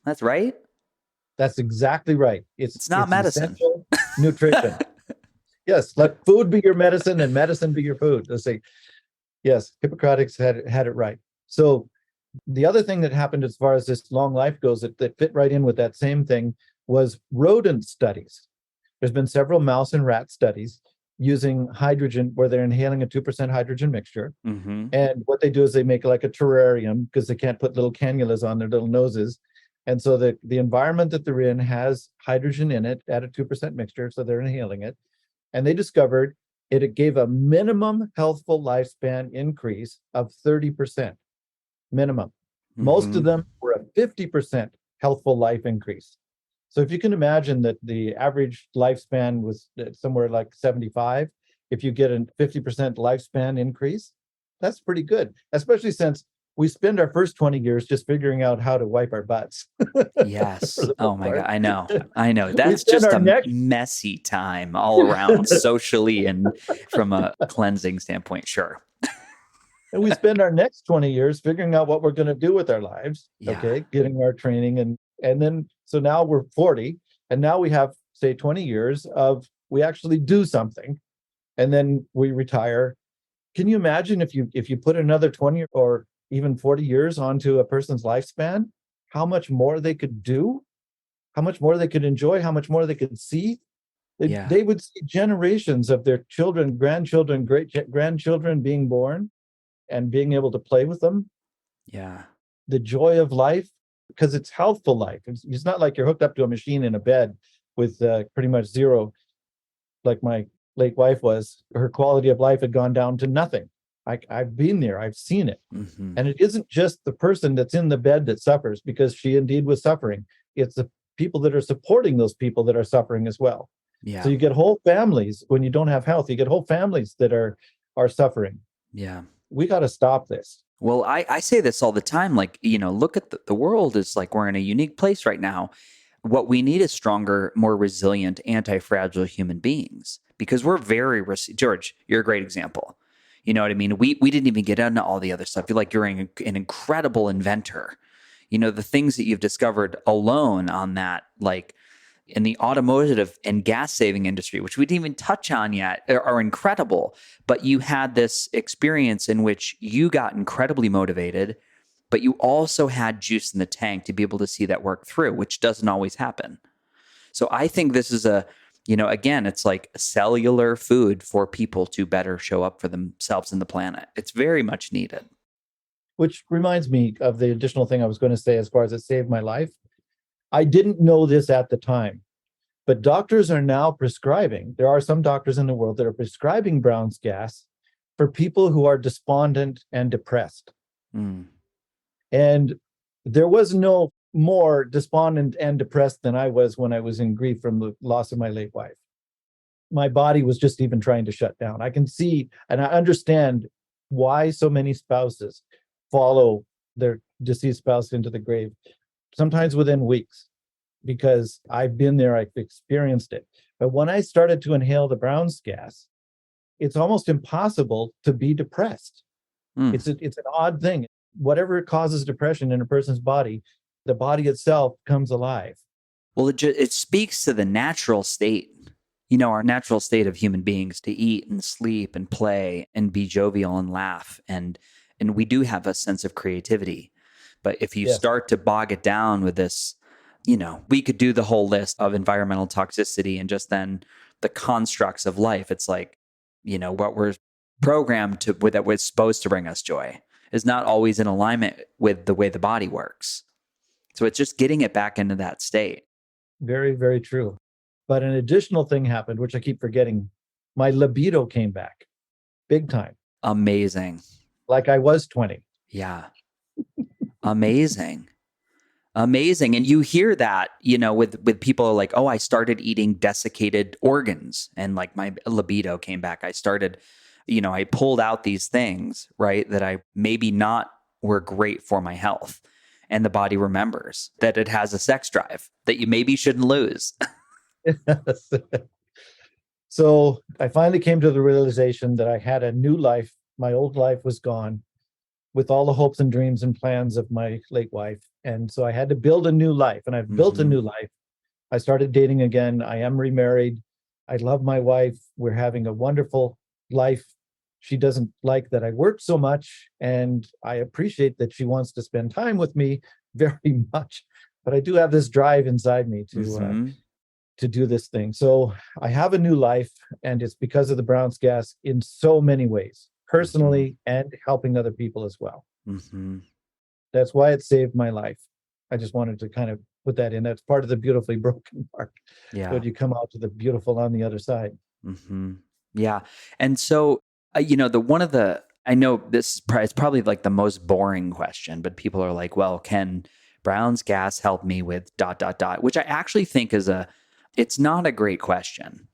That's right. That's exactly right. It's not medicine. Essential nutrition. Yes, let food be your medicine and medicine be your food. Let's say, yes, Hippocrates had it right. So the other thing that happened as far as this long life goes that fit right in with that same thing was rodent studies. There's been several mouse and rat studies using hydrogen where they're inhaling a 2% hydrogen mixture. Mm-hmm. And what they do is they make like a terrarium because they can't put little cannulas on their little noses. And so the environment that they're in has hydrogen in it at a 2% mixture. So they're inhaling it. And they discovered it gave a minimum healthful lifespan increase of 30%. Minimum. Mm-hmm. Most of them were a 50% healthful life increase. So if you can imagine that the average lifespan was somewhere like 75, if you get a 50% lifespan increase, that's pretty good, especially since we spend our first 20 years just figuring out how to wipe our butts. Yes. Oh my God. I know. That's just a messy time all around socially and from a cleansing standpoint. Sure. And we spend our next 20 years figuring out what we're going to do with our lives. Yeah. Okay. Getting our training. And then, so now we're 40 and now we have, say, 20 years of we actually do something and then we retire. Can you imagine if you put another 20 or even 40 years onto a person's lifespan, how much more they could do, how much more they could enjoy, how much more they could see? They would see generations of their children, grandchildren, great-grandchildren being born and being able to play with them. Yeah. The joy of life, because it's healthful life. It's not like you're hooked up to a machine in a bed with pretty much zero, like my late wife was. Her quality of life had gone down to nothing. I've been there. I've seen it. Mm-hmm. And it isn't just the person that's in the bed that suffers, because she indeed was suffering. It's the people that are supporting those people that are suffering as well. Yeah. So you get whole families when you don't have health. You get whole families that are suffering. Yeah. We got to stop this. Well, I say this all the time. Like, look at the world is like we're in a unique place right now. What we need is stronger, more resilient, anti-fragile human beings because we're very George, you're a great example. You know what I mean? We didn't even get into all the other stuff. I feel like you're an incredible inventor. The things that you've discovered alone on that, like in the automotive and gas saving industry, which we didn't even touch on yet, are incredible. But you had this experience in which you got incredibly motivated, but you also had juice in the tank to be able to see that work through, which doesn't always happen. So I think this is again, it's like cellular food for people to better show up for themselves and the planet. It's very much needed. Which reminds me of the additional thing I was going to say as far as it saved my life. I didn't know this at the time, but doctors are now prescribing. There are some doctors in the world that are prescribing Brown's gas for people who are despondent and depressed. Mm. And there was no more despondent and depressed than I was when I was in grief from the loss of my late wife. My body was just even trying to shut down. I can see and I understand why so many spouses follow their deceased spouse into the grave, sometimes within weeks, because I've been there, I've experienced it. But when I started to inhale the Brown's gas, it's almost impossible to be depressed. Mm. It's an odd thing. Whatever causes depression in a person's body, the body itself comes alive. Well, it speaks to the natural state, our natural state of human beings to eat and sleep and play and be jovial and laugh. And we do have a sense of creativity. But if you Yes. start to bog it down with this, we could do the whole list of environmental toxicity and just then the constructs of life. It's like, what we're programmed to, that was supposed to bring us joy is not always in alignment with the way the body works. So it's just getting it back into that state. Very, very true. But an additional thing happened, which I keep forgetting. My libido came back big time. Amazing. Like I was 20. Yeah. Amazing. Amazing. And you hear that, with people like, oh, I started eating desiccated organs and like my libido came back. I started, I pulled out these things, right, that I maybe not were great for my health. And the body remembers that it has a sex drive that you maybe shouldn't lose. So I finally came to the realization that I had a new life. My old life was gone with all the hopes and dreams and plans of my late wife. And so I had to build a new life, and I've built a new life. I started dating again. I am remarried. I love my wife. We're having a wonderful life. She doesn't like that I work so much, and I appreciate that she wants to spend time with me very much. But I do have this drive inside me to do this thing. So I have a new life, and it's because of the Brown's gas in so many ways, personally and helping other people as well. Mm-hmm. That's why it saved my life. I just wanted to kind of put that in. That's part of the beautifully broken part. Yeah. But you come out to the beautiful on the other side. Mm-hmm. Yeah. And so, I know this is probably like the most boring question, but people are like, well, can Brown's gas help me with ... which I actually think it's not a great question,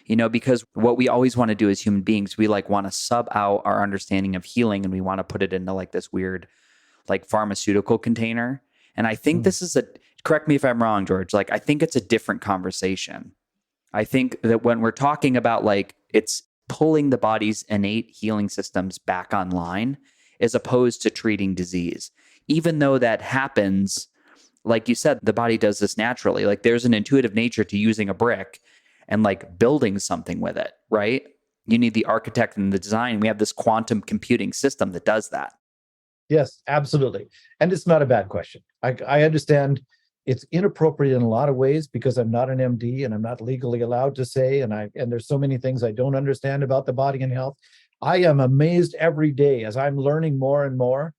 because what we always want to do as human beings, we like want to sub out our understanding of healing and we want to put it into like this weird, like pharmaceutical container. And I think this is correct me if I'm wrong, George, like I think it's a different conversation. I think that when we're talking about like it's pulling the body's innate healing systems back online as opposed to treating disease, even though that happens, like you said, the body does this naturally. Like there's an intuitive nature to using a brick and like building something with it, right? You need the architect and the design. We have this quantum computing system that does that. Yes, absolutely. And it's not a bad question. I understand it's inappropriate in a lot of ways because I'm not an MD and I'm not legally allowed to say, and there's so many things I don't understand about the body and health. I am amazed every day as I'm learning more and more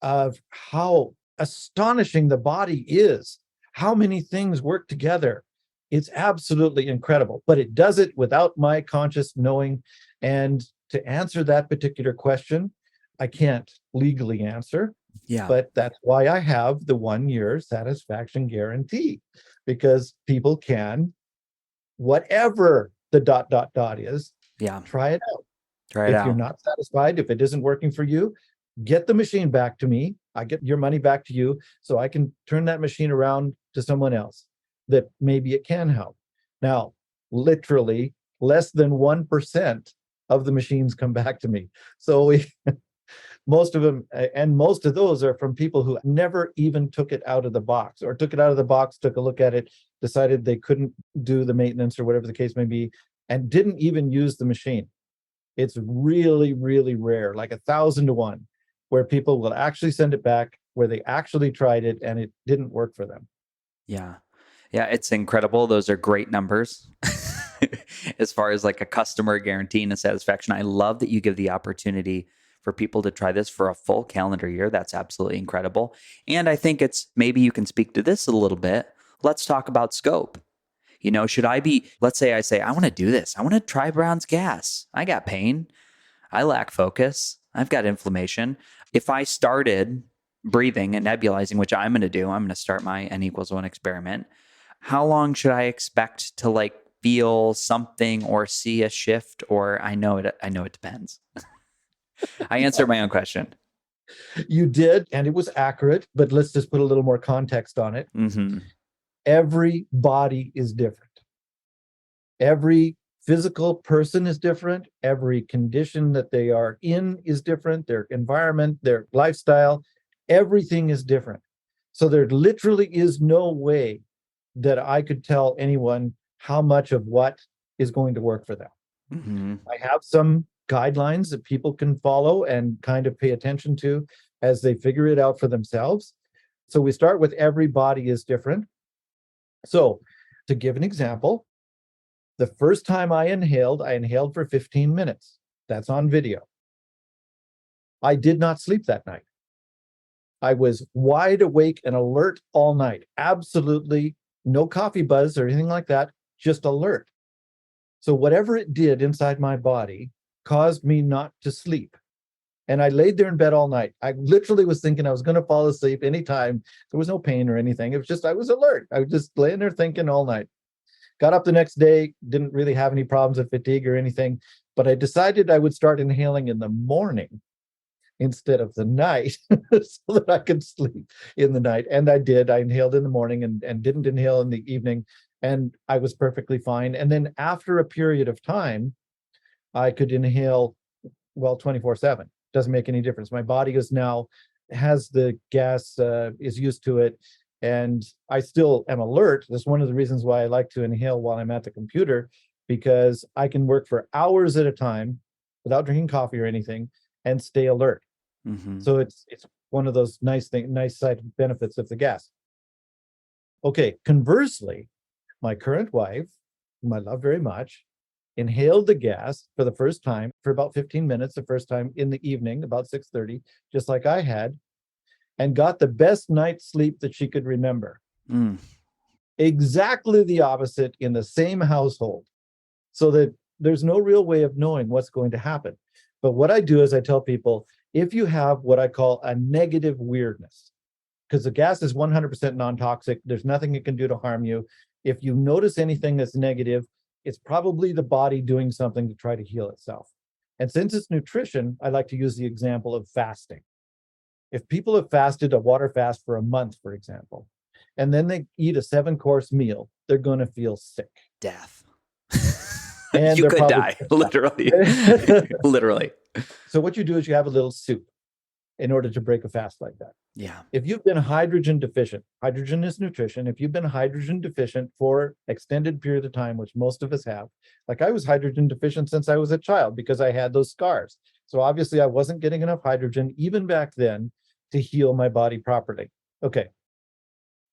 of how astonishing the body is, how many things work together. It's absolutely incredible, but it does it without my conscious knowing. And to answer that particular question, I can't legally answer. Yeah. But that's why I have the 1-year satisfaction guarantee, because people can, whatever the ... is, try it out. If you're not satisfied, if it isn't working for you, get the machine back to me. I get your money back to you so I can turn that machine around to someone else that maybe it can help. Now, literally less than 1% of the machines come back to me. So most of them, and most of those are from people who never even took it out of the box, or took it out of the box, took a look at it, decided they couldn't do the maintenance or whatever the case may be, and didn't even use the machine. It's really, really rare, like 1,000 to 1, where people will actually send it back, where they actually tried it and it didn't work for them. Yeah. Yeah, it's incredible. Those are great numbers. As far as like a customer guarantee and a satisfaction, I love that you give the opportunity for people to try this for a full calendar year. That's absolutely incredible. And I think maybe you can speak to this a little bit. Let's talk about scope. Let's say I say, I want to do this. I want to try Brown's gas. I got pain. I lack focus. I've got inflammation. If I started breathing and nebulizing, which I'm going to do, I'm going to start my N=1 experiment. How long should I expect to like feel something or see a shift? Or I know it depends. I answered my own question. You did, and it was accurate, but let's just put a little more context on it. Mm-hmm. Every body is different. Every physical person is different. Every condition that they are in is different. Their environment, their lifestyle, everything is different. So there literally is no way that I could tell anyone how much of what is going to work for them. Mm-hmm. I have some guidelines that people can follow and kind of pay attention to as they figure it out for themselves. So we start with every body is different. So to give an example, the first time I inhaled for 15 minutes. That's on video. I did not sleep that night. I was wide awake and alert all night. Absolutely no coffee buzz or anything like that, just alert. So whatever it did inside my body caused me not to sleep. And I laid there in bed all night. I literally was thinking I was going to fall asleep anytime. There was no pain or anything. It was just, I was alert. I was just laying there thinking all night. Got up the next day, didn't really have any problems with fatigue or anything, but I decided I would start inhaling in the morning instead of the night so that I could sleep in the night. And I did. I inhaled in the morning and didn't inhale in the evening, and I was perfectly fine. And then after a period of time, I could inhale, 24/7. Doesn't make any difference. My body is now has the gas, is used to it, and I still am alert. That's one of the reasons why I like to inhale while I'm at the computer, because I can work for hours at a time without drinking coffee or anything and stay alert. Mm-hmm. So it's one of those nice side benefits of the gas. Okay, conversely, my current wife, whom I love very much, inhaled the gas for the first time for about 15 minutes, the first time in the evening, about 6:30, just like I had, and got the best night's sleep that she could remember. Mm. Exactly the opposite in the same household. So that there's no real way of knowing what's going to happen. But what I do is I tell people, if you have what I call a negative weirdness, because the gas is 100% non-toxic, there's nothing it can do to harm you. If you notice anything that's negative, it's probably the body doing something to try to heal itself. And since it's nutrition, I like to use the example of fasting. If people have fasted a water fast for a month, for example, and then they eat a 7-course meal, they're going to feel sick. Death. And You could die, literally. Literally. So what you do is you have a little soup in order to break a fast like that. Yeah. If you've been hydrogen deficient, hydrogen is nutrition. If you've been hydrogen deficient for extended period of time, which most of us have, like I was hydrogen deficient since I was a child because I had those scars. So obviously I wasn't getting enough hydrogen even back then to heal my body properly. Okay.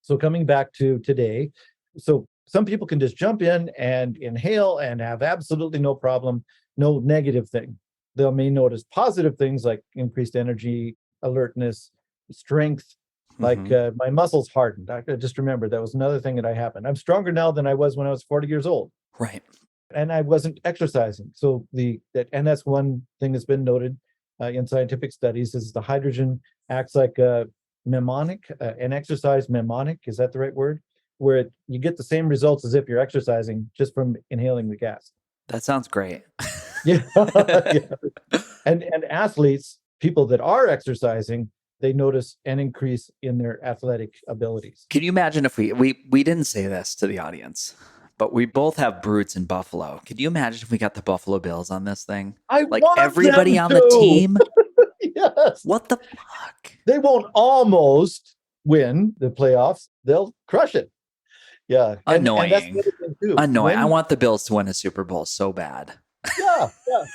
So coming back to today, so some people can just jump in and inhale and have absolutely no problem, no negative thing. They may notice positive things like increased energy, alertness, strength, like my muscles hardened. I just remember that was another thing that happened. I'm stronger now than I was when I was 40 years old. Right. And I wasn't exercising. So that's one thing that's been noted in scientific studies is the hydrogen acts like a mnemonic, an exercise mnemonic. Is that the right word? Where you get the same results as if you're exercising just from inhaling the gas. That sounds great. Yeah. Yeah. And athletes, people that are exercising, they notice an increase in their athletic abilities. Can you imagine if we didn't say this to the audience, but we both have brutes in Buffalo. Could you imagine if we got the Buffalo Bills on this thing? I like want everybody them on to. the team? Yes. What the fuck? They won't almost win the playoffs. They'll crush it. Yeah. Annoying. And that's the other thing too. Annoying. I want the Bills to win a Super Bowl so bad. Yeah.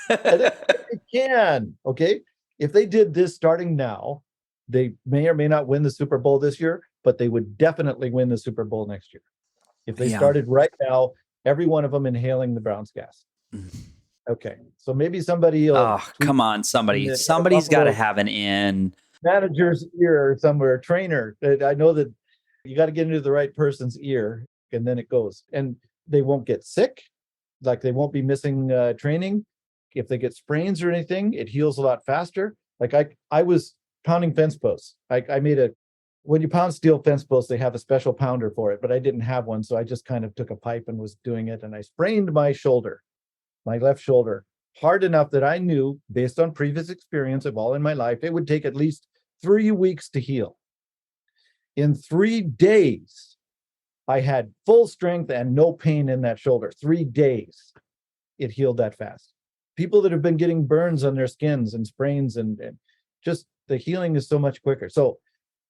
And they can. Okay. If they did this starting now, they may or may not win the Super Bowl this year, but they would definitely win the Super Bowl next year. If they started right now, every one of them inhaling the Browns gas. Okay. So maybe somebody will. Oh, come on. Somebody's got to have an in. Manager's ear or somewhere, trainer. I know that you got to get into the right person's ear and then it goes. And they won't get sick. Like they won't be missing training. If they get sprains or anything, it heals a lot faster. Like I was pounding fence posts. I made when you pound steel fence posts, they have a special pounder for it, but I didn't have one. So I just kind of took a pipe and was doing it. And I sprained my shoulder, my left shoulder, hard enough that I knew, based on previous experience of all in my life, it would take at least 3 weeks to heal. In 3 days, I had full strength and no pain in that shoulder. 3 days. it healed that fast. People that have been getting burns on their skins and sprains and just the healing is so much quicker. So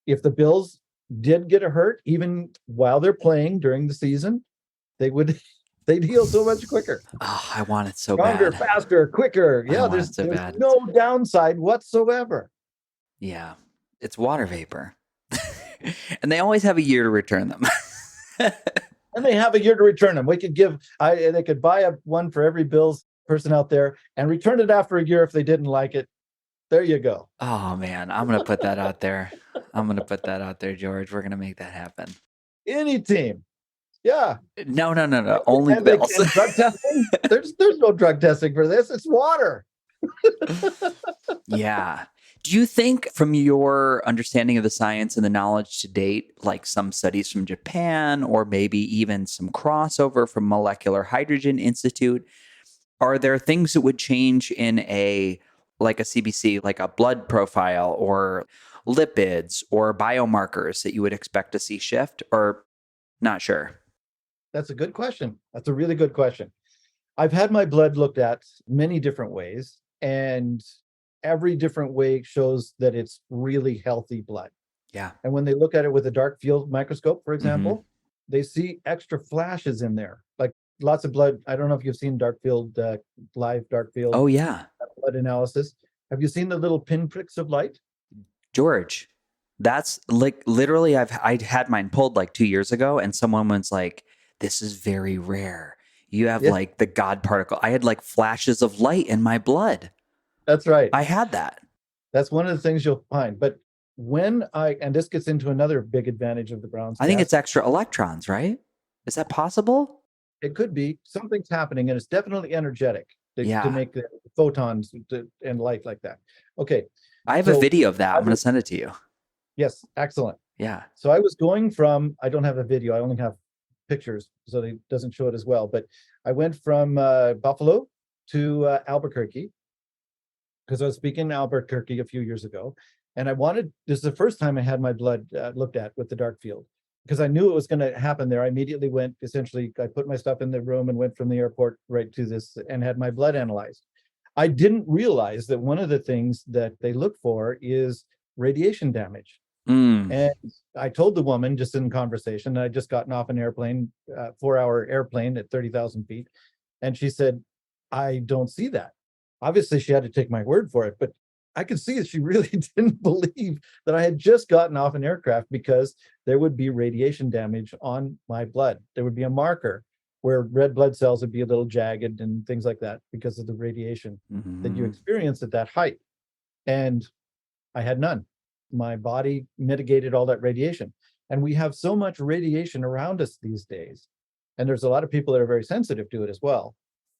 if the Bills did get hurt, even while they're playing during the season, they'd heal so much quicker. Oh, I want it so Stronger, bad. faster, quicker. I Yeah, want there's it so bad. no downside whatsoever. Yeah, it's water vapor. And they always have a year to return them. And they have a year to return them. We could they could buy one for every Bills person out there and return it after a year if they didn't like it. There you go. Oh man, I'm going to put that out there. I'm going to put that out there, George. We're going to make that happen. Any team. Yeah. No. Only Bills. And drug testing? There's no drug testing for this. It's water. Yeah. Do you think, from your understanding of the science and the knowledge to date, like some studies from Japan or maybe even some crossover from Molecular Hydrogen Institute, are there things that would change in like a CBC, like a blood profile or lipids or biomarkers that you would expect to see shift, or not sure? That's a good question. That's a really good question. I've had my blood looked at many different ways, and every different way shows that it's really healthy blood. Yeah. And when they look at it with a dark field microscope, for example, they see extra flashes in there, like lots of blood. I don't know if you've seen live dark field. Oh, yeah. Blood analysis. Have you seen the little pinpricks of light? George, that's like literally I had mine pulled like 2 years ago, and someone was like, this is very rare. You have like the God particle. I had like flashes of light in my blood. That's right. I had that. That's one of the things you'll find. But and this gets into another big advantage of the Brown's I think gas. it's extra electrons, right? Is that possible? It could be. Something's happening, and it's definitely energetic to make the photons and light like that. Okay. I have a video of that. I'm going to send it to you. Yes. Excellent. Yeah. So I don't have a video. I only have pictures, so it doesn't show it as well. But I went from Buffalo to Albuquerque, because I was speaking in Albuquerque a few years ago. And this is the first time I had my blood looked at with the dark field, because I knew it was going to happen there. I immediately I put my stuff in the room and went from the airport right to this and had my blood analyzed. I didn't realize that one of the things that they look for is radiation damage. And I told the woman just in conversation, I just gotten off an airplane, 4-hour airplane at 30,000 feet. And she said, I don't see that. Obviously, she had to take my word for it, but I could see that she really didn't believe that I had just gotten off an aircraft, because there would be radiation damage on my blood. There would be a marker where red blood cells would be a little jagged and things like that because of the radiation that you experience at that height. And I had none. My body mitigated all that radiation. And we have so much radiation around us these days. And there's a lot of people that are very sensitive to it as well,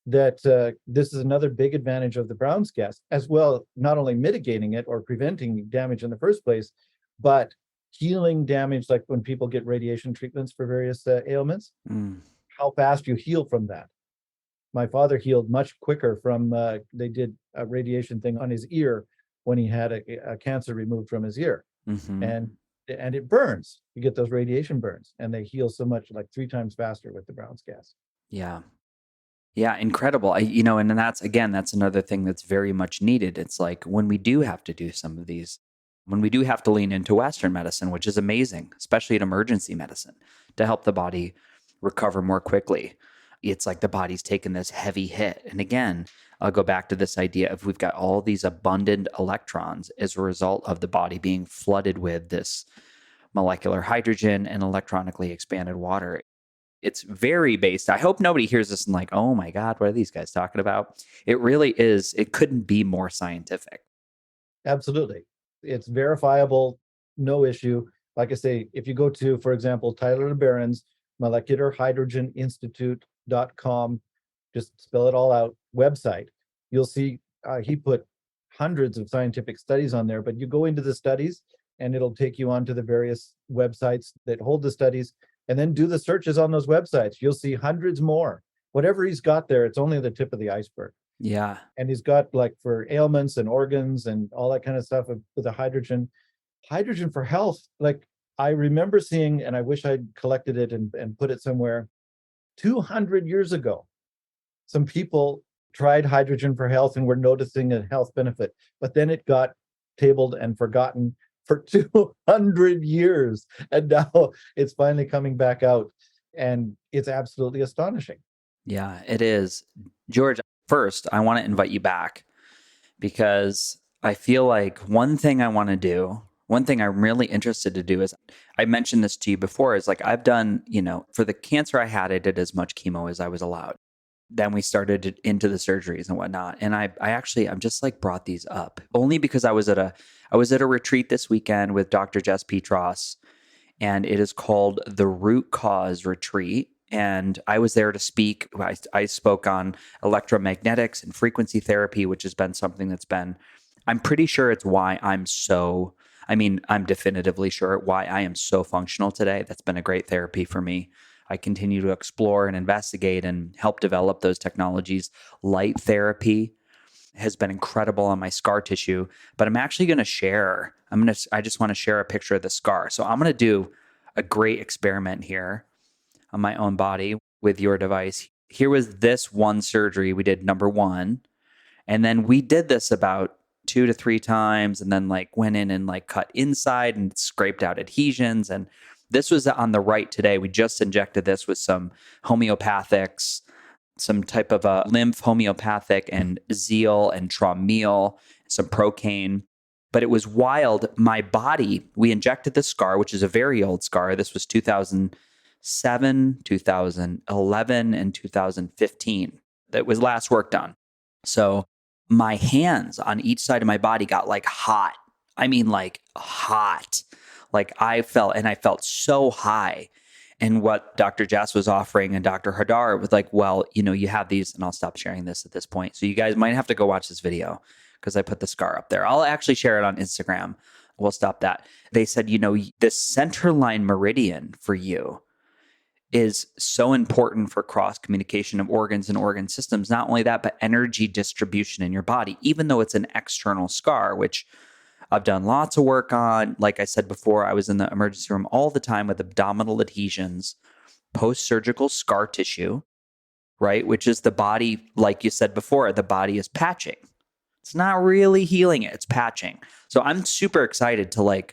that this is another big advantage of the Brown's gas as well, not only mitigating it or preventing damage in the first place, but healing damage, like when people get radiation treatments for various ailments, how fast you heal from that. My father healed much quicker from, they did a radiation thing on his ear when he had a cancer removed from his ear. And it burns. You get those radiation burns, and they heal so much, like 3 times faster with the Brown's gas. Yeah. Yeah, incredible. And that's another thing that's very much needed. It's like when we do have to do some of these, when we do have to lean into Western medicine, which is amazing, especially in emergency medicine, to help the body recover more quickly. It's like the body's taken this heavy hit. And again, I'll go back to this idea of we've got all these abundant electrons as a result of the body being flooded with this molecular hydrogen and electronically expanded water. It's very based. I hope nobody hears this and like, oh my God, what are these guys talking about? It really is. It couldn't be more scientific. Absolutely. It's verifiable, no issue. Like I say, if you go to, for example, Tyler LeBaron's molecularhydrogeninstitute.com, just spell it all out, website, you'll see he put hundreds of scientific studies on there, but you go into the studies and it'll take you onto the various websites that hold the studies, and then do the searches on those websites. You'll see hundreds more. Whatever he's got there, it's only the tip of the iceberg. Yeah. And he's got like for ailments and organs and all that kind of stuff with the hydrogen for health. Like I remember seeing, and I wish I'd collected it and put it somewhere, 200 years ago, some people tried hydrogen for health and were noticing a health benefit, but then it got tabled and forgotten for 200 years. And now it's finally coming back out. And it's absolutely astonishing. Yeah, it is. George, first, I want to invite you back because I feel like one thing I want to do, one thing I'm really interested to do is, I mentioned this to you before, is like I've done, for the cancer I had, I did as much chemo as I was allowed. Then we started into the surgeries and whatnot. And I'm just like brought these up only because I was at a retreat this weekend with Dr. Jess Petros, and it is called the Root Cause Retreat. And I was there to speak. I spoke on electromagnetics and frequency therapy, which has been something I'm pretty sure it's why I'm definitively sure why I am so functional today. That's been a great therapy for me. I continue to explore and investigate and help develop those technologies. Light therapy has been incredible on my scar tissue, but I'm actually going to share. I just want to share a picture of the scar. So I'm going to do a great experiment here on my own body with your device. Here was this one surgery. We did number 1. And then we did this about 2 to 3 times, and then like went in and like cut inside and scraped out adhesions. And this was on the right today. We just injected this with some homeopathics, some type of a lymph homeopathic and zeal and Traumeel, some Procaine. But it was wild. My body, we injected the scar, which is a very old scar. This was 2007, 2011, and 2015. That was last worked on. So my hands on each side of my body got like hot. I mean, like hot. Like I felt so high. And what Dr. Jess was offering and Dr. Hadar was like, well, you have these, and I'll stop sharing this at this point. So you guys might have to go watch this video because I put the scar up there. I'll actually share it on Instagram. We'll stop that. They said, this center line meridian for you is so important for cross communication of organs and organ systems. Not only that, but energy distribution in your body, even though it's an external scar, which I've done lots of work on. Like I said before, I was in the emergency room all the time with abdominal adhesions, post-surgical scar tissue, right? Which is the body, like you said before, the body is patching. It's not really healing it, it's patching. So I'm super excited to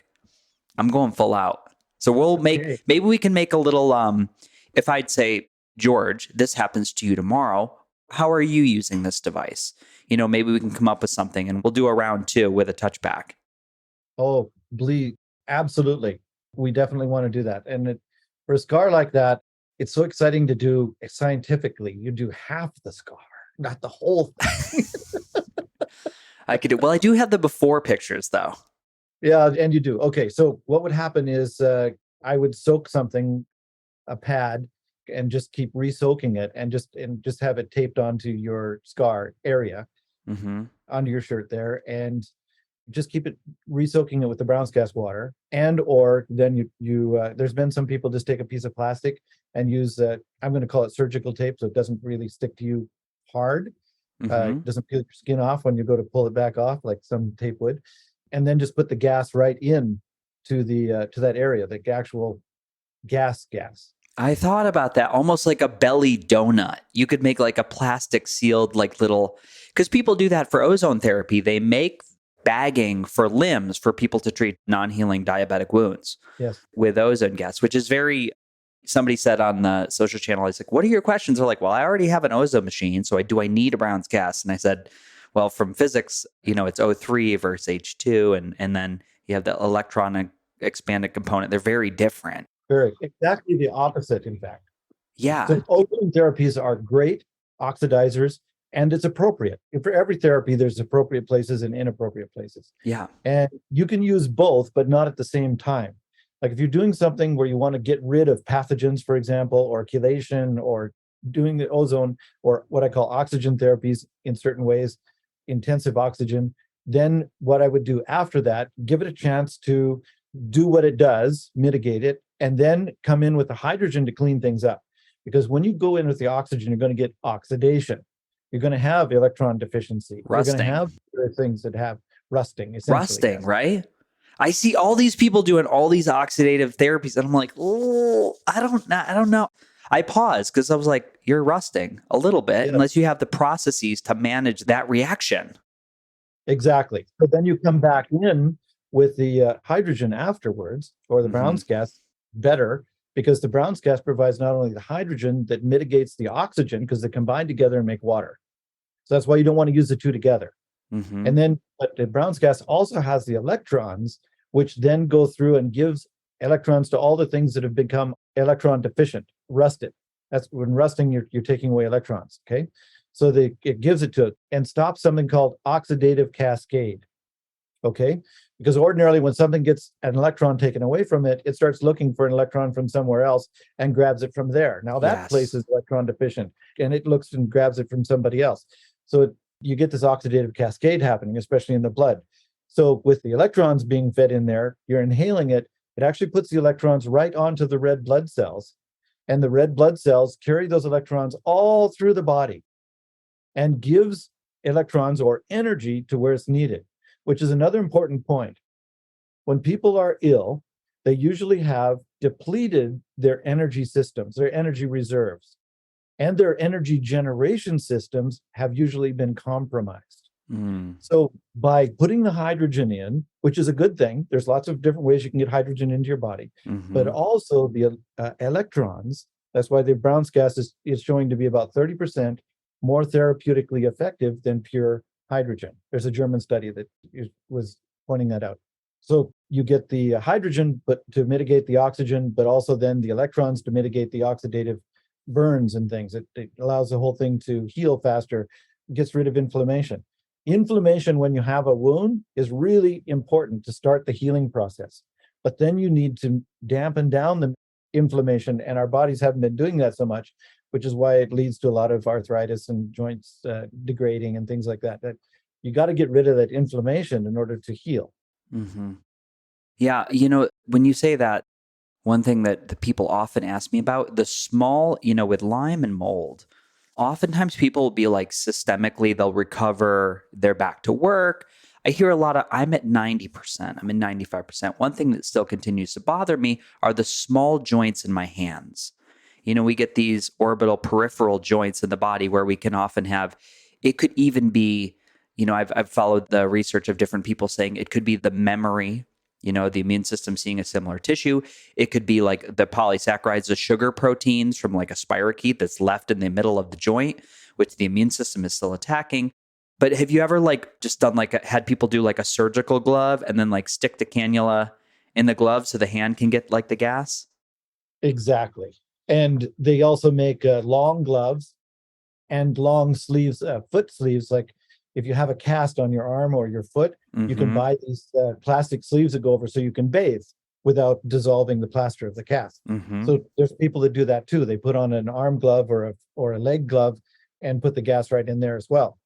I'm going full out. So maybe we can make a little, if I'd say, George, this happens to you tomorrow, how are you using this device? Maybe we can come up with something, and we'll do a round 2 with a touchback. Oh, bleed. Absolutely. We definitely want to do that. And for a scar like that, it's so exciting to do scientifically. You do half the scar, not the whole thing. I do have the before pictures though. Yeah, and you do. Okay, so what would happen is I would soak a pad, and just keep re-soaking it, and just have it taped onto your scar area, onto your shirt there, and just keep it re-soaking it with the brown gas water. And or then you there's been some people just take a piece of plastic and use I'm going to call it surgical tape, so it doesn't really stick to you hard. It doesn't peel your skin off when you go to pull it back off like some tape would. And then just put the gas right in to that area, the actual gas. I thought about that, almost like a belly donut. You could make like a plastic sealed little, because people do that for ozone therapy. They make bagging for limbs for people to treat non-healing diabetic wounds with ozone gas, which is somebody said on the social channel, I was like, what are your questions? They're like, well, I already have an ozone machine, so do I need a Brown's gas? And I said, well, from physics, it's O3 versus H2, and then you have the electronic expanded component. They're very different. Very, exactly the opposite, in fact. Yeah. So ozone therapies are great oxidizers, and it's appropriate. For every therapy, there's appropriate places and inappropriate places. Yeah. And you can use both, but not at the same time. Like if you're doing something where you want to get rid of pathogens, for example, or chelation, or doing the ozone, or what I call oxygen therapies in certain ways, intensive oxygen, then what I would do after that, give it a chance to do what it does, mitigate it, and then come in with the hydrogen to clean things up. Because when you go in with the oxygen, you're going to get oxidation. You're going to have electron deficiency. Rusting. You're going to have things that have rusting. Rusting, yes. Right? I see all these people doing all these oxidative therapies, and I'm like, oh, I don't know. I paused because I was like, you're rusting a little bit Yeah. unless you have the processes to manage that reaction. Exactly. So then you come back in with the hydrogen afterwards, or the Brown's gas, better, because the Brown's gas provides not only the hydrogen that mitigates the oxygen, because they combine together and make water. So that's why you don't want to use the two together. And then, but the Brown's gas also has the electrons, which then go through and gives electrons to all the things that have become electron deficient, rusted. That's when rusting, you're taking away electrons. Okay. So it gives it to it and stops something called oxidative cascade. Okay. Because ordinarily, when something gets an electron taken away from it, it starts looking for an electron from somewhere else and grabs it from there. Now that place is electron deficient, and it looks and grabs it from somebody else. So you get this oxidative cascade happening, especially in the blood. So with the electrons being fed in there, you're inhaling it. It actually puts the electrons right onto the red blood cells. And the red blood cells carry those electrons all through the body and gives electrons or energy to where it's needed, which is another important point. When people are ill, they usually have depleted their energy systems, their energy reserves, and their energy generation systems have usually been compromised. So by putting the hydrogen in, which is a good thing, there's lots of different ways you can get hydrogen into your body, but also the electrons, that's why the Brown's gas is showing to be about 30% more therapeutically effective than pure hydrogen. There's a German study that was pointing that out. So you get the hydrogen, but to mitigate the oxygen, but also then the electrons to mitigate the oxidative burns and things. It allows the whole thing to heal faster, gets rid of inflammation. Inflammation, when you have a wound, is really important to start the healing process. But then you need to dampen down the inflammation, and our bodies haven't been doing that so much, which is why it leads to a lot of arthritis and joints degrading and things like that. That you got to get rid of that inflammation in order to heal. Yeah, when you say that, one thing that the people often ask me about, the small, with Lyme and mold, oftentimes people will be like systemically, they'll recover, they're back to work. I hear a lot of, I'm at 90%, I'm at 95%. One thing that still continues to bother me are the small joints in my hands. We get these orbital peripheral joints in the body where we can often have, it could even be, I've followed the research of different people saying it could be the memory, the immune system seeing a similar tissue. It could be like the polysaccharides, the sugar proteins from like a spirochete that's left in the middle of the joint, which the immune system is still attacking. But have you ever just done had people do like a surgical glove and then like stick the cannula in the glove so the hand can get like the gas? Exactly. And they also make long gloves and long sleeves, foot sleeves. Like if you have a cast on your arm or your foot, you can buy these plastic sleeves that go over so you can bathe without dissolving the plaster of the cast. So there's people that do that too. They put on an arm glove or a leg glove and put the gas right in there as well.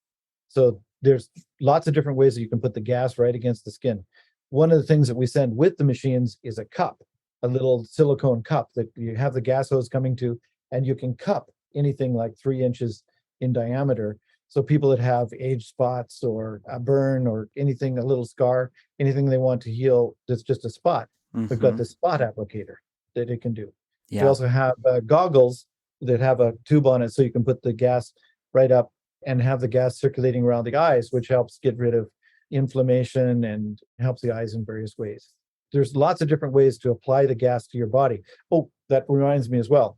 So there's lots of different ways that you can put the gas right against the skin. One of the things that we send with the machines is a cup, a little silicone cup that you have the gas hose coming to, and you can cup anything like 3 inches in diameter. So people that have age spots or a burn or anything, a little scar, anything they want to heal, that's just a spot. We've got this spot applicator that it can do. We also have goggles that have a tube on it so you can put the gas right up and have the gas circulating around the eyes, which helps get rid of inflammation and helps the eyes in various ways. There's lots of different ways to apply the gas to your body. Oh, that reminds me as well.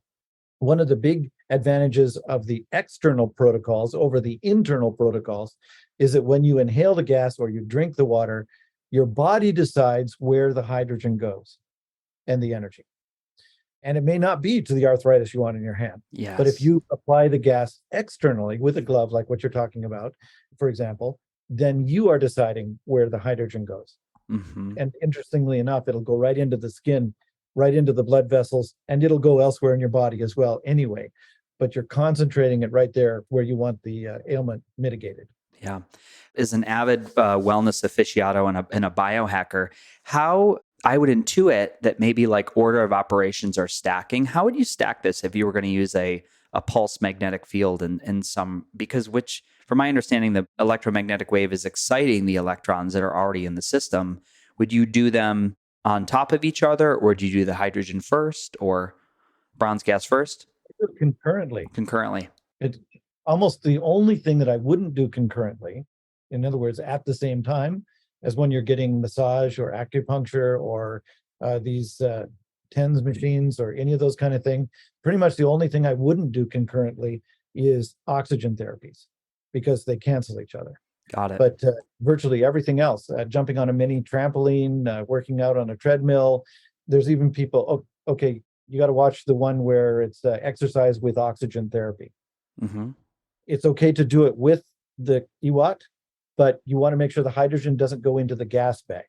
One of the big advantages of the external protocols over the internal protocols is that when you inhale the gas or you drink the water, your body decides where the hydrogen goes and the energy. And it may not be to the arthritis you want in your hand. Yes. But if you apply the gas externally with a glove, like what you're talking about, for example, then you are deciding where the hydrogen goes. And interestingly enough, it'll go right into the skin, right into the blood vessels, and it'll go elsewhere in your body as well anyway. But you're concentrating it right there where you want the ailment mitigated. Yeah. As an avid wellness aficionado and a biohacker, how I would intuit that maybe like order of operations are stacking. How would you stack this if you were going to use a pulse magnetic field in some, because which, from my understanding, the electromagnetic wave is exciting the electrons that are already in the system. Would you do them on top of each other, or do you do the hydrogen first or Brown's gas first? do it concurrently. Concurrently. It's almost the only thing that I wouldn't do concurrently, in other words, at the same time, as when you're getting massage or acupuncture or these TENS machines or any of those kind of thing. Pretty much the only thing I wouldn't do concurrently is oxygen therapies because they cancel each other. Got it. But virtually everything else, jumping on a mini trampoline, working out on a treadmill. There's even people, okay, you got to watch the one where it's exercise with oxygen therapy. Mm-hmm. It's okay to do it with the EWAT, but you want to make sure the hydrogen doesn't go into the gas bag.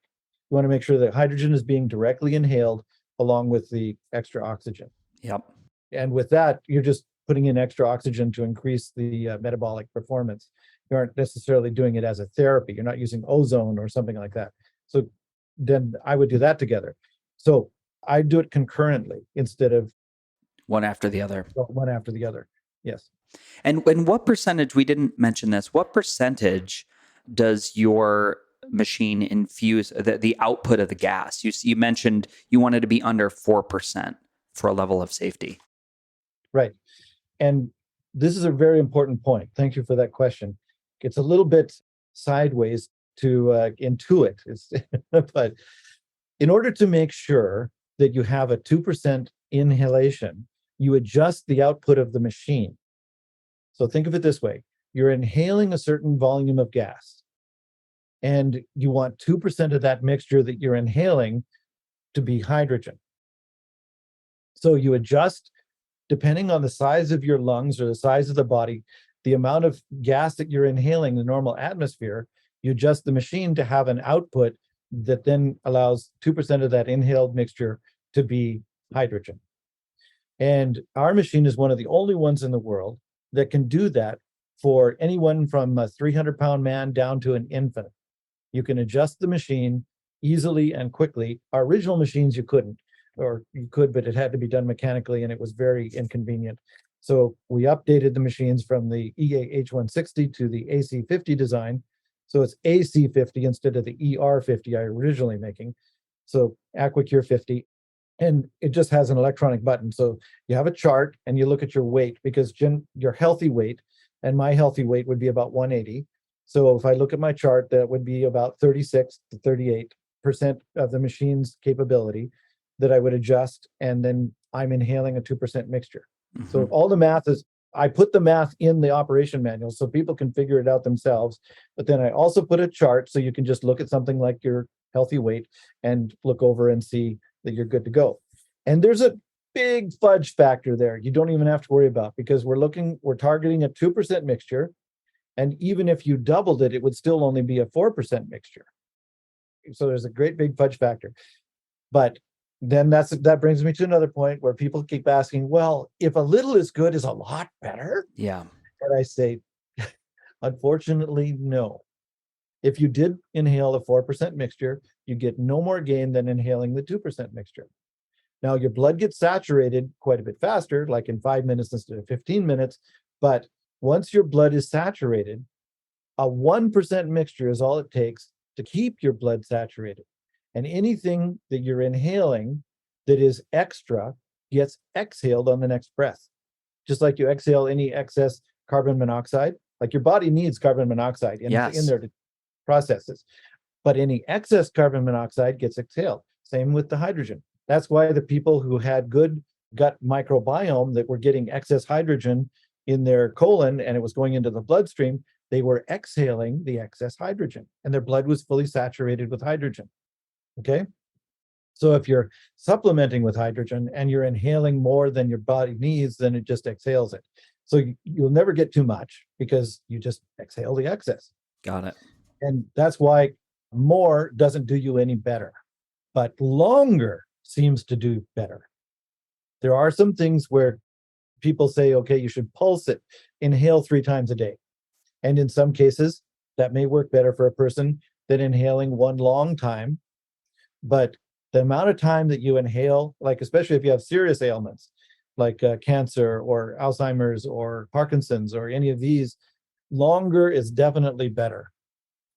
You want to make sure that hydrogen is being directly inhaled along with the extra oxygen. Yep. And with that, you're just putting in extra oxygen to increase the metabolic performance. You aren't necessarily doing it as a therapy. You're not using ozone or something like that. So then I would do that together. So I do it concurrently instead of one after the other. One after the other. Yes. And what percentage, we didn't mention this, what percentage does your machine infuse the output of the gas? You mentioned you wanted to be under 4% for a level of safety. Right. And this is a very important point. Thank you for that question. It's a little bit sideways to intuit, but in order to make sure that you have a 2% inhalation, you adjust the output of the machine. So think of it this way. You're inhaling a certain volume of gas, and you want 2% of that mixture that you're inhaling to be hydrogen. So you adjust, depending on the size of your lungs or the size of the body, the amount of gas that you're inhaling in the normal atmosphere, you adjust the machine to have an output that then allows 2% of that inhaled mixture to be hydrogen. And our machine is one of the only ones in the world that can do that for anyone from a 300-pound man down to an infant. You can adjust the machine easily and quickly. Our original machines you couldn't, or you could, but it had to be done mechanically and it was very inconvenient. So we updated the machines from the EAH160 to the AC50 design. So it's AC50 instead of the ER50 I originally making. So AquaCure 50. And it just has an electronic button. So you have a chart and you look at your weight, because your healthy weight and my healthy weight would be about 180. So if I look at my chart, that would be about 36 to 38% of the machine's capability that I would adjust. And then I'm inhaling a 2% mixture. Mm-hmm. So all the math is, I put the math in the operation manual so people can figure it out themselves. But then I also put a chart so you can just look at something like your healthy weight and look over and see that you're good to go. And there's a big fudge factor there you don't even have to worry about, because we're targeting a 2% mixture. And even if you doubled it, it would still only be a 4% mixture. So there's a great big fudge factor. But then that brings me to another point where people keep asking, well, if a little is good, is a lot better? Yeah. And I say, unfortunately, no. If you did inhale a 4% mixture, you get no more gain than inhaling the 2% mixture. Now, your blood gets saturated quite a bit faster, like in 5 minutes instead of 15 minutes. But once your blood is saturated, a 1% mixture is all it takes to keep your blood saturated. And anything that you're inhaling that is extra gets exhaled on the next breath. Just like you exhale any excess carbon monoxide, like your body needs carbon monoxide in there to process this. But any excess carbon monoxide gets exhaled. Same with the hydrogen. That's why the people who had good gut microbiome that were getting excess hydrogen in their colon and it was going into the bloodstream, they were exhaling the excess hydrogen and their blood was fully saturated with hydrogen. Okay? So if you're supplementing with hydrogen and you're inhaling more than your body needs, then it just exhales it. So you'll never get too much because you just exhale the excess. Got it. And that's why more doesn't do you any better, but longer seems to do better. There are some things where people say, okay, you should pulse it, inhale 3 times a day. And in some cases, that may work better for a person than inhaling one long time. But the amount of time that you inhale, like especially if you have serious ailments, like cancer or Alzheimer's or Parkinson's or any of these, longer is definitely better.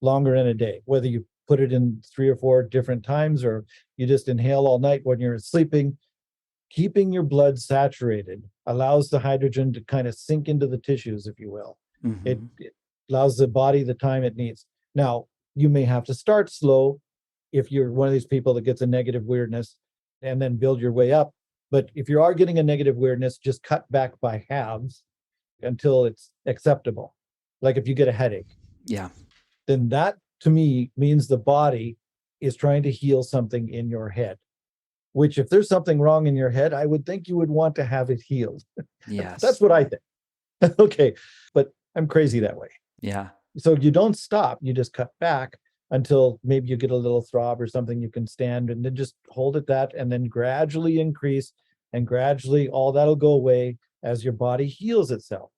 Longer in a day, whether you put it in 3 or 4 different times or you just inhale all night when you're sleeping, keeping your blood saturated allows the hydrogen to kind of sink into the tissues, if you will. It allows the body the time it needs. Now, you may have to start slow if you're one of these people that gets a negative weirdness and then build your way up. But if you are getting a negative weirdness, just cut back by halves until it's acceptable. Like if you get a headache, then that to me means the body is trying to heal something in your head, which if there's something wrong in your head, I would think you would want to have it healed. Yes. That's what I think. Okay. But I'm crazy that way. Yeah. So you don't stop, you just cut back until maybe you get a little throb or something you can stand, and then just hold at that and then gradually increase, and gradually all that'll go away as your body heals itself.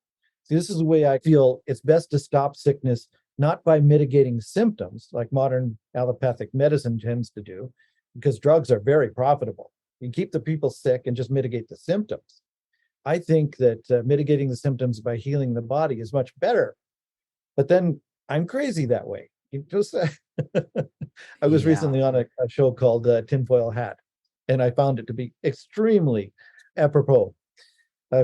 See, this is the way I feel it's best to stop sickness, not by mitigating symptoms like modern allopathic medicine tends to do, because drugs are very profitable. You keep the people sick and just mitigate the symptoms. I think that mitigating the symptoms by healing the body is much better. But then I'm crazy that way. I was recently on a show called Tinfoil Hat, and I found it to be extremely apropos.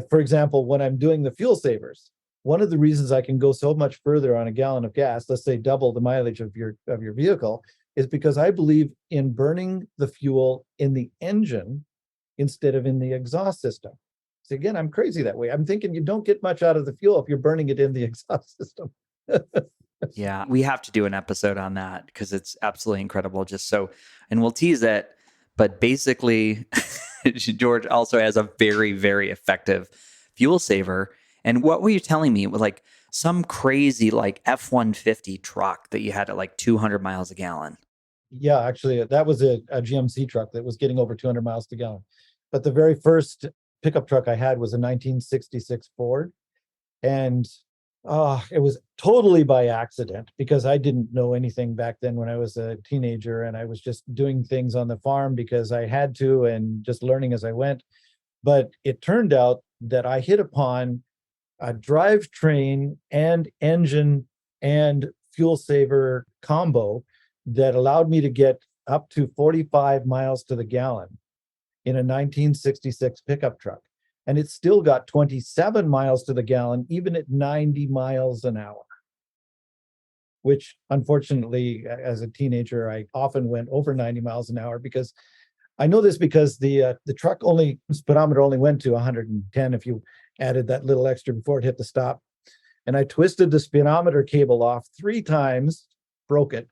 For example, when I'm doing the fuel savers, one of the reasons I can go so much further on a gallon of gas, let's say double the mileage of your vehicle, is because I believe in burning the fuel in the engine instead of in the exhaust system. So again, I'm crazy that way. I'm thinking you don't get much out of the fuel if you're burning it in the exhaust system. Yeah, we have to do an episode on that because it's absolutely incredible. And we'll tease it, but basically, George also has a very, very effective fuel saver. And what were you telling me? It was like some crazy like F-150 truck that you had at like 200 miles a gallon. Yeah, actually, that was a GMC truck that was getting over 200 miles to gallon. But the very first pickup truck I had was a 1966 Ford. And it was totally by accident because I didn't know anything back then when I was a teenager, and I was just doing things on the farm because I had to and just learning as I went. But it turned out that I hit upon a drivetrain and engine and fuel saver combo that allowed me to get up to 45 miles to the gallon in a 1966 pickup truck. And it still got 27 miles to the gallon, even at 90 miles an hour, which unfortunately, as a teenager, I often went over 90 miles an hour because I know this because the truck speedometer only went to 110 if you added that little extra before it hit the stop. And I twisted the speedometer cable off 3 times, broke it,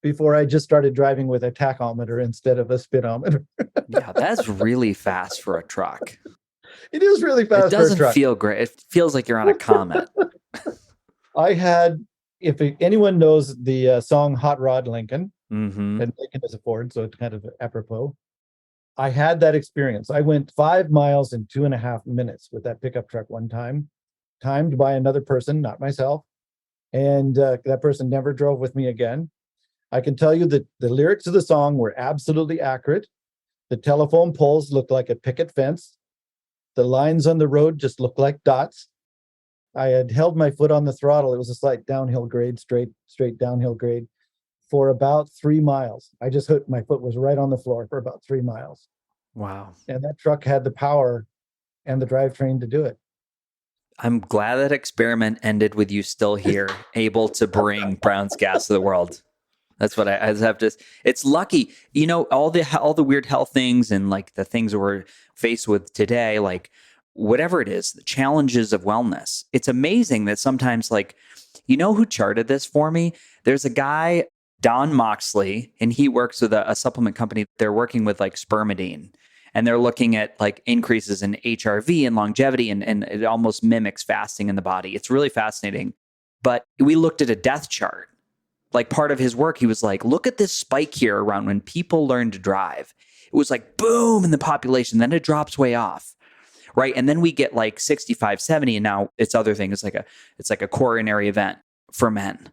before I just started driving with a tachometer instead of a speedometer. Yeah, that's really fast for a truck. It is really fast. It doesn't feel great. It feels like you're on a comet. I had, if anyone knows the song Hot Rod Lincoln, Mm-hmm. and Lincoln is a Ford, so it's kind of apropos. I had that experience. I went 5 miles in 2.5 minutes with that pickup truck one time, timed by another person, not myself. And that person never drove with me again. I can tell you that the lyrics of the song were absolutely accurate. The telephone poles looked like a picket fence. The lines on the road just looked like dots. I had held my foot on the throttle. It was a slight downhill grade, straight downhill grade for about 3 miles. I just hit, my foot was right on the floor for about 3 miles. Wow. And that truck had the power and the drivetrain to do it. I'm glad that experiment ended with you still here, able to bring Brown's gas to the world. That's what I have to. It's lucky, all the weird health things and like the things that we're faced with today, like whatever it is, the challenges of wellness. It's amazing that sometimes, like, who charted this for me? There's a guy, Don Moxley, and he works with a supplement company. They're working with like spermidine, and they're looking at like increases in HRV and longevity, and it almost mimics fasting in the body. It's really fascinating. But we looked at a death chart. Like part of his work, he was like, look at this spike here around when people learn to drive. It was like boom in the population, then it drops way off, right? And then we get like 65, 70, and now it's other things. It's like a coronary event for men.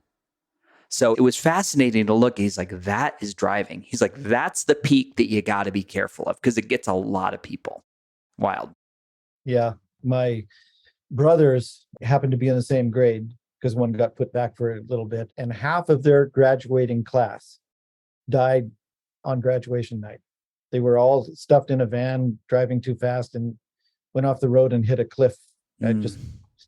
So it was fascinating to look. He's like, that is driving. He's like, that's the peak that you got to be careful of because it gets a lot of people. Wild. Yeah. My brothers happened to be in the same grade because one got put back for a little bit, and half of their graduating class died on graduation night. They were all stuffed in a van, driving too fast, and went off the road and hit a cliff, just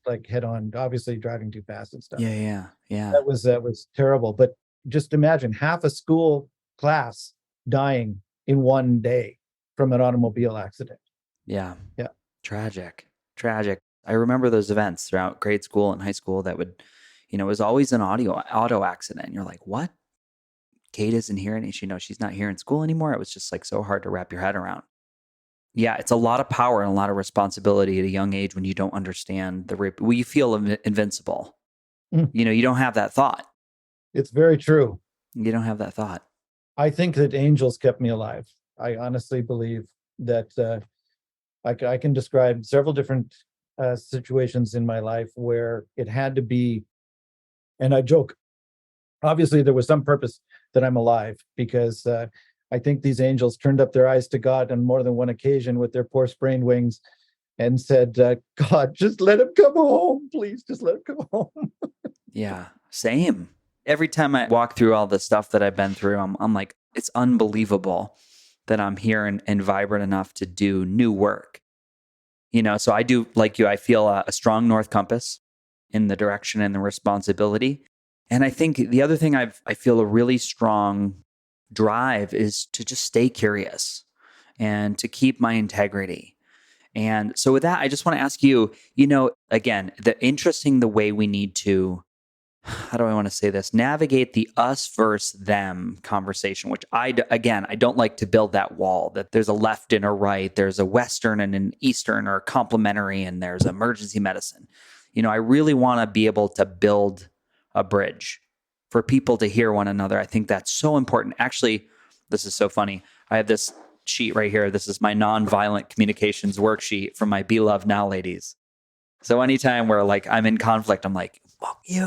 like head on, obviously driving too fast and stuff. Yeah. That was terrible. But just imagine half a school class dying in one day from an automobile accident. Yeah. Yeah. Tragic. I remember those events throughout grade school and high school that would, it was always an auto accident. And you're like, what? Kate isn't here, and she's not here in school anymore. It was just like so hard to wrap your head around. Yeah, it's a lot of power and a lot of responsibility at a young age when you don't understand you feel invincible. You don't have that thought. It's very true. You don't have that thought. I think that angels kept me alive. I honestly believe that I can describe several different situations in my life where it had to be, and I joke, obviously there was some purpose that I'm alive, because I think these angels turned up their eyes to God on more than one occasion with their poor sprained wings and said, God, just let him come home, please, just let him come home. Yeah, same. Every time I walk through all the stuff that I've been through, I'm like, it's unbelievable that I'm here and vibrant enough to do new work. So I do, like you, I feel a strong north compass in the direction and the responsibility. And I think the other thing I feel a really strong drive is to just stay curious and to keep my integrity. And so with that, I just want to ask you, again, the way we need to, how do I want to say this, navigate the us versus them conversation, which I don't like to build that wall that there's a left and a right, there's a Western and an Eastern, or complementary, and there's emergency medicine. I really want to be able to build a bridge for people to hear one another. I think that's so important. Actually, this is so funny. I have this sheet right here. This is my nonviolent communications worksheet from my Be Loved Now ladies. So anytime where like I'm in conflict, I'm like,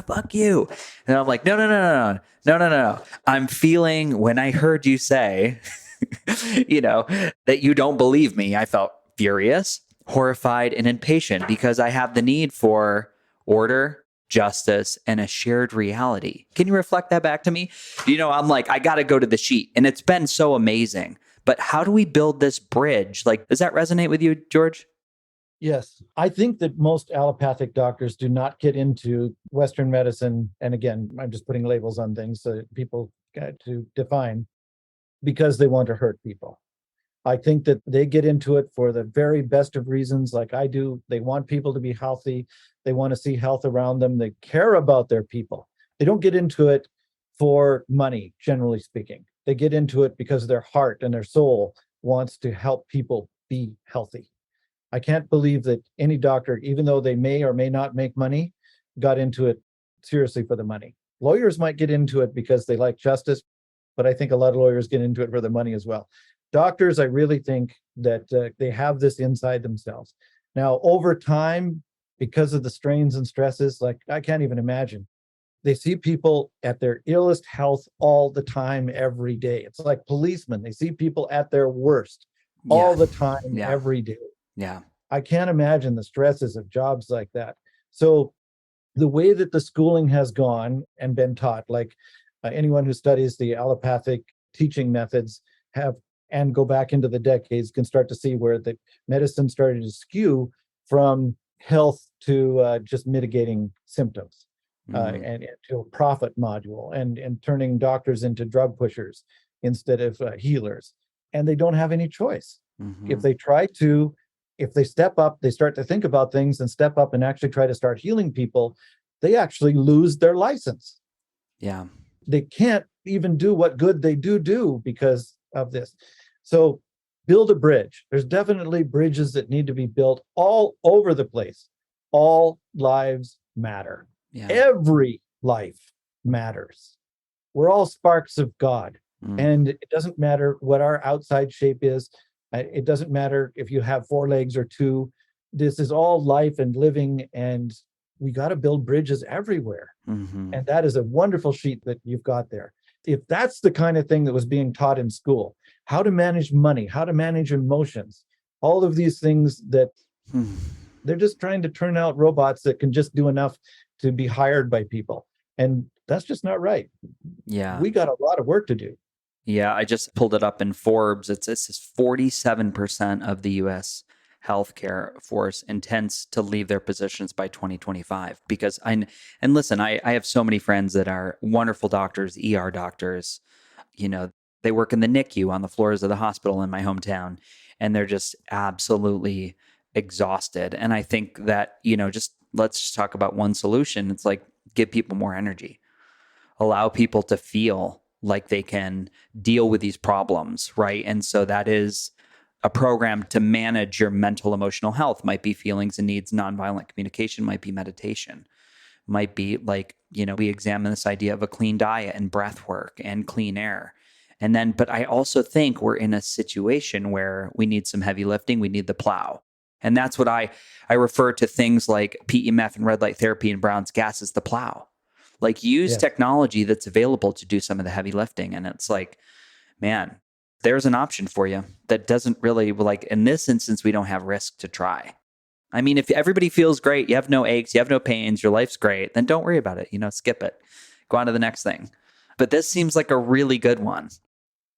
fuck you. And I'm like, no. I'm feeling, when I heard you say, that you don't believe me, I felt furious, horrified, and impatient, because I have the need for order, justice, and a shared reality. Can you reflect that back to me? I'm like, I got to go to the sheet, and it's been so amazing. But how do we build this bridge? Like, does that resonate with you, George? Yes. I think that most allopathic doctors do not get into Western medicine. And again, I'm just putting labels on things so that people get to define, because they want to hurt people. I think that they get into it for the very best of reasons, like I do. They want people to be healthy. They want to see health around them. They care about their people. They don't get into it for money, generally speaking. They get into it because their heart and their soul wants to help people be healthy. I can't believe that any doctor, even though they may or may not make money, got into it seriously for the money. Lawyers might get into it because they like justice, but I think a lot of lawyers get into it for the money as well. Doctors, I really think that they have this inside themselves. Now, over time, because of the strains and stresses, like I can't even imagine, they see people at their illest health all the time, every day. It's like policemen. They see people at their worst all the time, every day. Yeah. I can't imagine the stresses of jobs like that. So the way that the schooling has gone and been taught, like anyone who studies the allopathic teaching methods have, and go back into the decades, can start to see where the medicine started to skew from health to just mitigating symptoms, and to a profit module, and turning doctors into drug pushers instead of healers. And they don't have any choice. If they try to, if they step up, they start to think about things and step up and actually try to start healing people, they actually lose their license. Yeah. They can't even do what good they do because of this. So build a bridge. There's definitely bridges that need to be built all over the place. All lives matter. Yeah. Every life matters. We're all sparks of God. And it doesn't matter what our outside shape is. It doesn't matter if you have 4 legs or 2. This is all life and living, and we got to build bridges everywhere. And that is a wonderful sheet that you've got there. If that's the kind of thing that was being taught in school, how to manage money, how to manage emotions, all of these things that they're just trying to turn out robots that can just do enough to be hired by people. And that's just not right. Yeah. We got a lot of work to do. Yeah, I just pulled it up in Forbes. It says 47% of the U.S. healthcare force intends to leave their positions by 2025. Because and listen, I have so many friends that are wonderful doctors, ER doctors. You know, they work in the NICU on the floors of the hospital in my hometown, and they're just absolutely exhausted. And I think that, let's just talk about one solution. It's like, give people more energy, allow people to feel like they can deal with these problems, right? And so that is a program to manage your mental, emotional health. Might be feelings and needs, nonviolent communication, might be meditation, might be like, we examine this idea of a clean diet and breath work and clean air. And then, but I also think we're in a situation where we need some heavy lifting. We need the plow. And that's what I refer to things like PEMF and red light therapy and Brown's gas as the plow. Like, use technology that's available to do some of the heavy lifting. And it's like, man, there's an option for you that doesn't really, like, in this instance, we don't have risk to try. I mean, if everybody feels great, you have no aches, you have no pains, your life's great, then don't worry about it. Skip it. Go on to the next thing. But this seems like a really good one.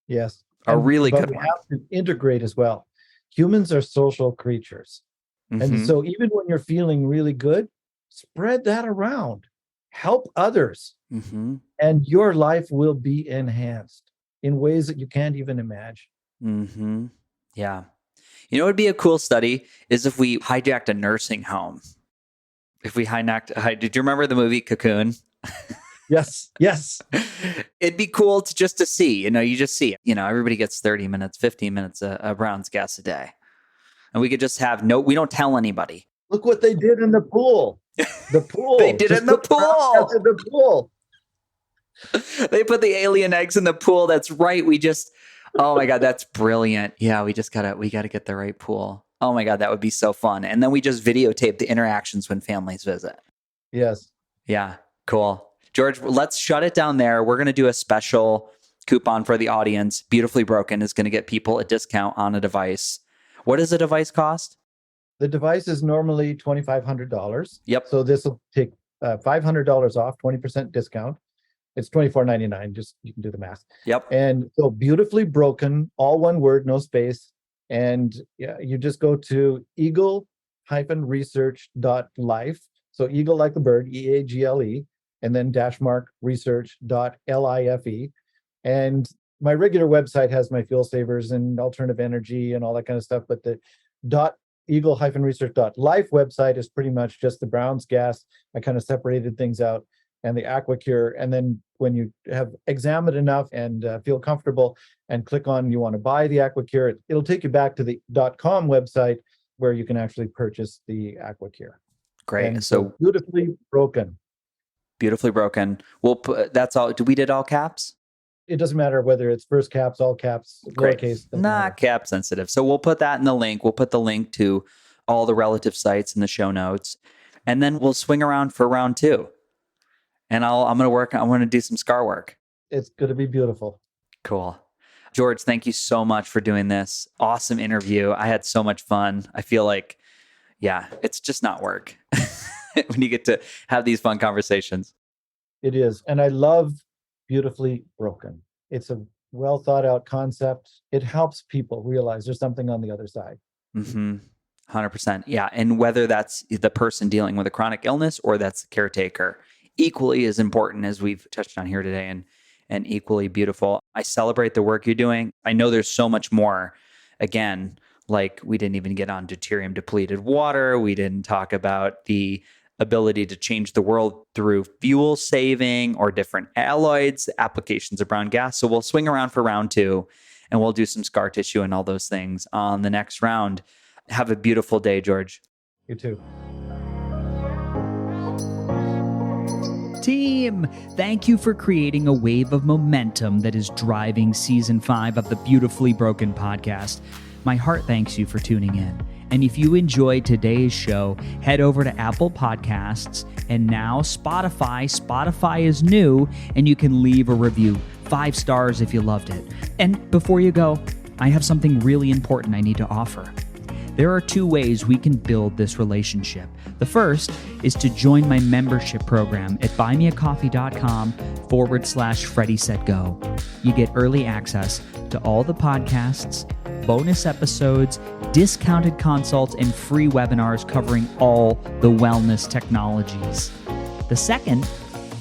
Yes. A really good one. We have to integrate as well. Humans are social creatures. Mm-hmm. And so even when you're feeling really good, spread that around. Help others. Mm-hmm. And your life will be enhanced in ways that you can't even imagine. Mm-hmm. Yeah. What would be a cool study is if we hijacked a nursing home. If we did you remember the movie Cocoon? Yes. It'd be cool to see, you just see it. Everybody gets 30 minutes, 15 minutes of Brown's gas a day. And we could just have we don't tell anybody. Look what they did in the pool. The pool. They did it in the pool. In the pool. They put the alien eggs in the pool. That's right. Oh my God, that's brilliant. Yeah, we gotta get the right pool. Oh my God, that would be so fun. And then we just videotape the interactions when families visit. Yes. Yeah, cool. George, let's shut it down there. We're going to do a special coupon for the audience. Beautifully Broken is going to get people a discount on a device. What does a device cost? The device is normally $2,500. Yep. So this will take $500 off, 20% discount. It's $24.99. Just, you can do the math. Yep. And so Beautifully Broken, all one word, no space. And you just go to eagle-research.life. So eagle like the bird, EAGLE, and then --research.life. And my regular website has my fuel savers and alternative energy and all that kind of stuff. But the eagle-research.life website is pretty much just the Brown's gas. I kind of separated things out, and the AquaCure. And then when you have examined enough and feel comfortable and click on you want to buy the AquaCure, it'll take you back to the .com website where you can actually purchase the AquaCure. Great. And so Beautifully Broken. Beautifully Broken. We'll put, that's all. We did all caps? It doesn't matter whether it's first caps, all caps, lowercase. Not cap sensitive. So we'll put that in the link. We'll put the link to all the relative sites in the show notes. And then we'll swing around for round 2. And I'm going to do some scar work. It's going to be beautiful. Cool. George, thank you so much for doing this. Awesome interview. I had so much fun. I feel like, it's just not work when you get to have these fun conversations. It is. And I love Beautifully Broken. It's a well thought out concept. It helps people realize there's something on the other side. Mm-hmm. 100%. Yeah. And whether that's the person dealing with a chronic illness or that's the caretaker, equally as important as we've touched on here today and equally beautiful. I celebrate the work you're doing. I know there's so much more. Again, like we didn't even get on deuterium depleted water. We didn't talk about the ability to change the world through fuel saving or different alloys, applications of brown gas. So we'll swing around for round 2 and we'll do some scar tissue and all those things on the next round. Have a beautiful day, George. You too. Team, thank you for creating a wave of momentum that is driving season 5 of the Beautifully Broken podcast. My heart thanks you for tuning in. And if you enjoyed today's show, head over to Apple Podcasts and now Spotify. Spotify is new and you can leave a review. 5 stars if you loved it. And before you go, I have something really important I need to offer. There are two ways we can build this relationship. The first is to join my membership program at buymeacoffee.com/FreddySaidGo. You get early access to all the podcasts, bonus episodes, discounted consults, and free webinars covering all the wellness technologies. The second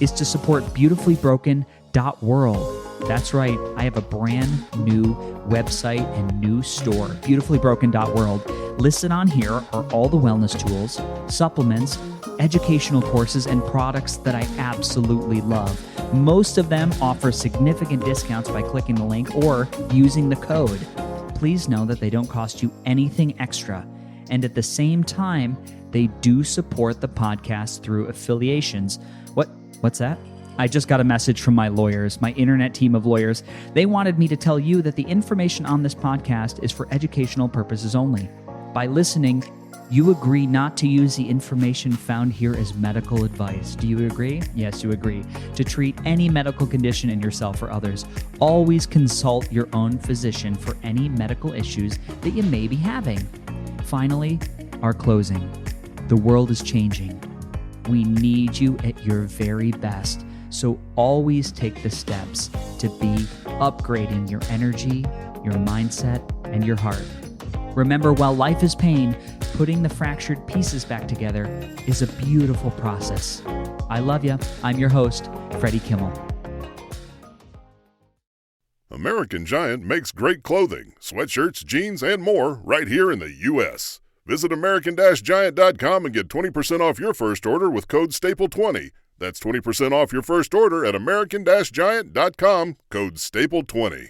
is to support beautifully-broken.world. That's right, I have a brand new website and new store, beautifully-broken.world. Listed on here are all the wellness tools, supplements, educational courses, and products that I absolutely love. Most of them offer significant discounts by clicking the link or using the code. Please know that they don't cost you anything extra. And at the same time, they do support the podcast through affiliations. What's that? I just got a message from my lawyers, my internet team of lawyers. They wanted me to tell you that the information on this podcast is for educational purposes only. By listening, you agree not to use the information found here as medical advice. Do you agree? Yes, you agree. To treat any medical condition in yourself or others, always consult your own physician for any medical issues that you may be having. Finally, our closing. The world is changing. We need you at your very best. So always take the steps to be upgrading your energy, your mindset, and your heart. Remember, while life is pain, putting the fractured pieces back together is a beautiful process. I love you. I'm your host, Freddie Kimmel. American Giant makes great clothing, sweatshirts, jeans, and more right here in the U.S. Visit American-Giant.com and get 20% off your first order with code STAPLE20. That's 20% off your first order at American-Giant.com, code STAPLE20.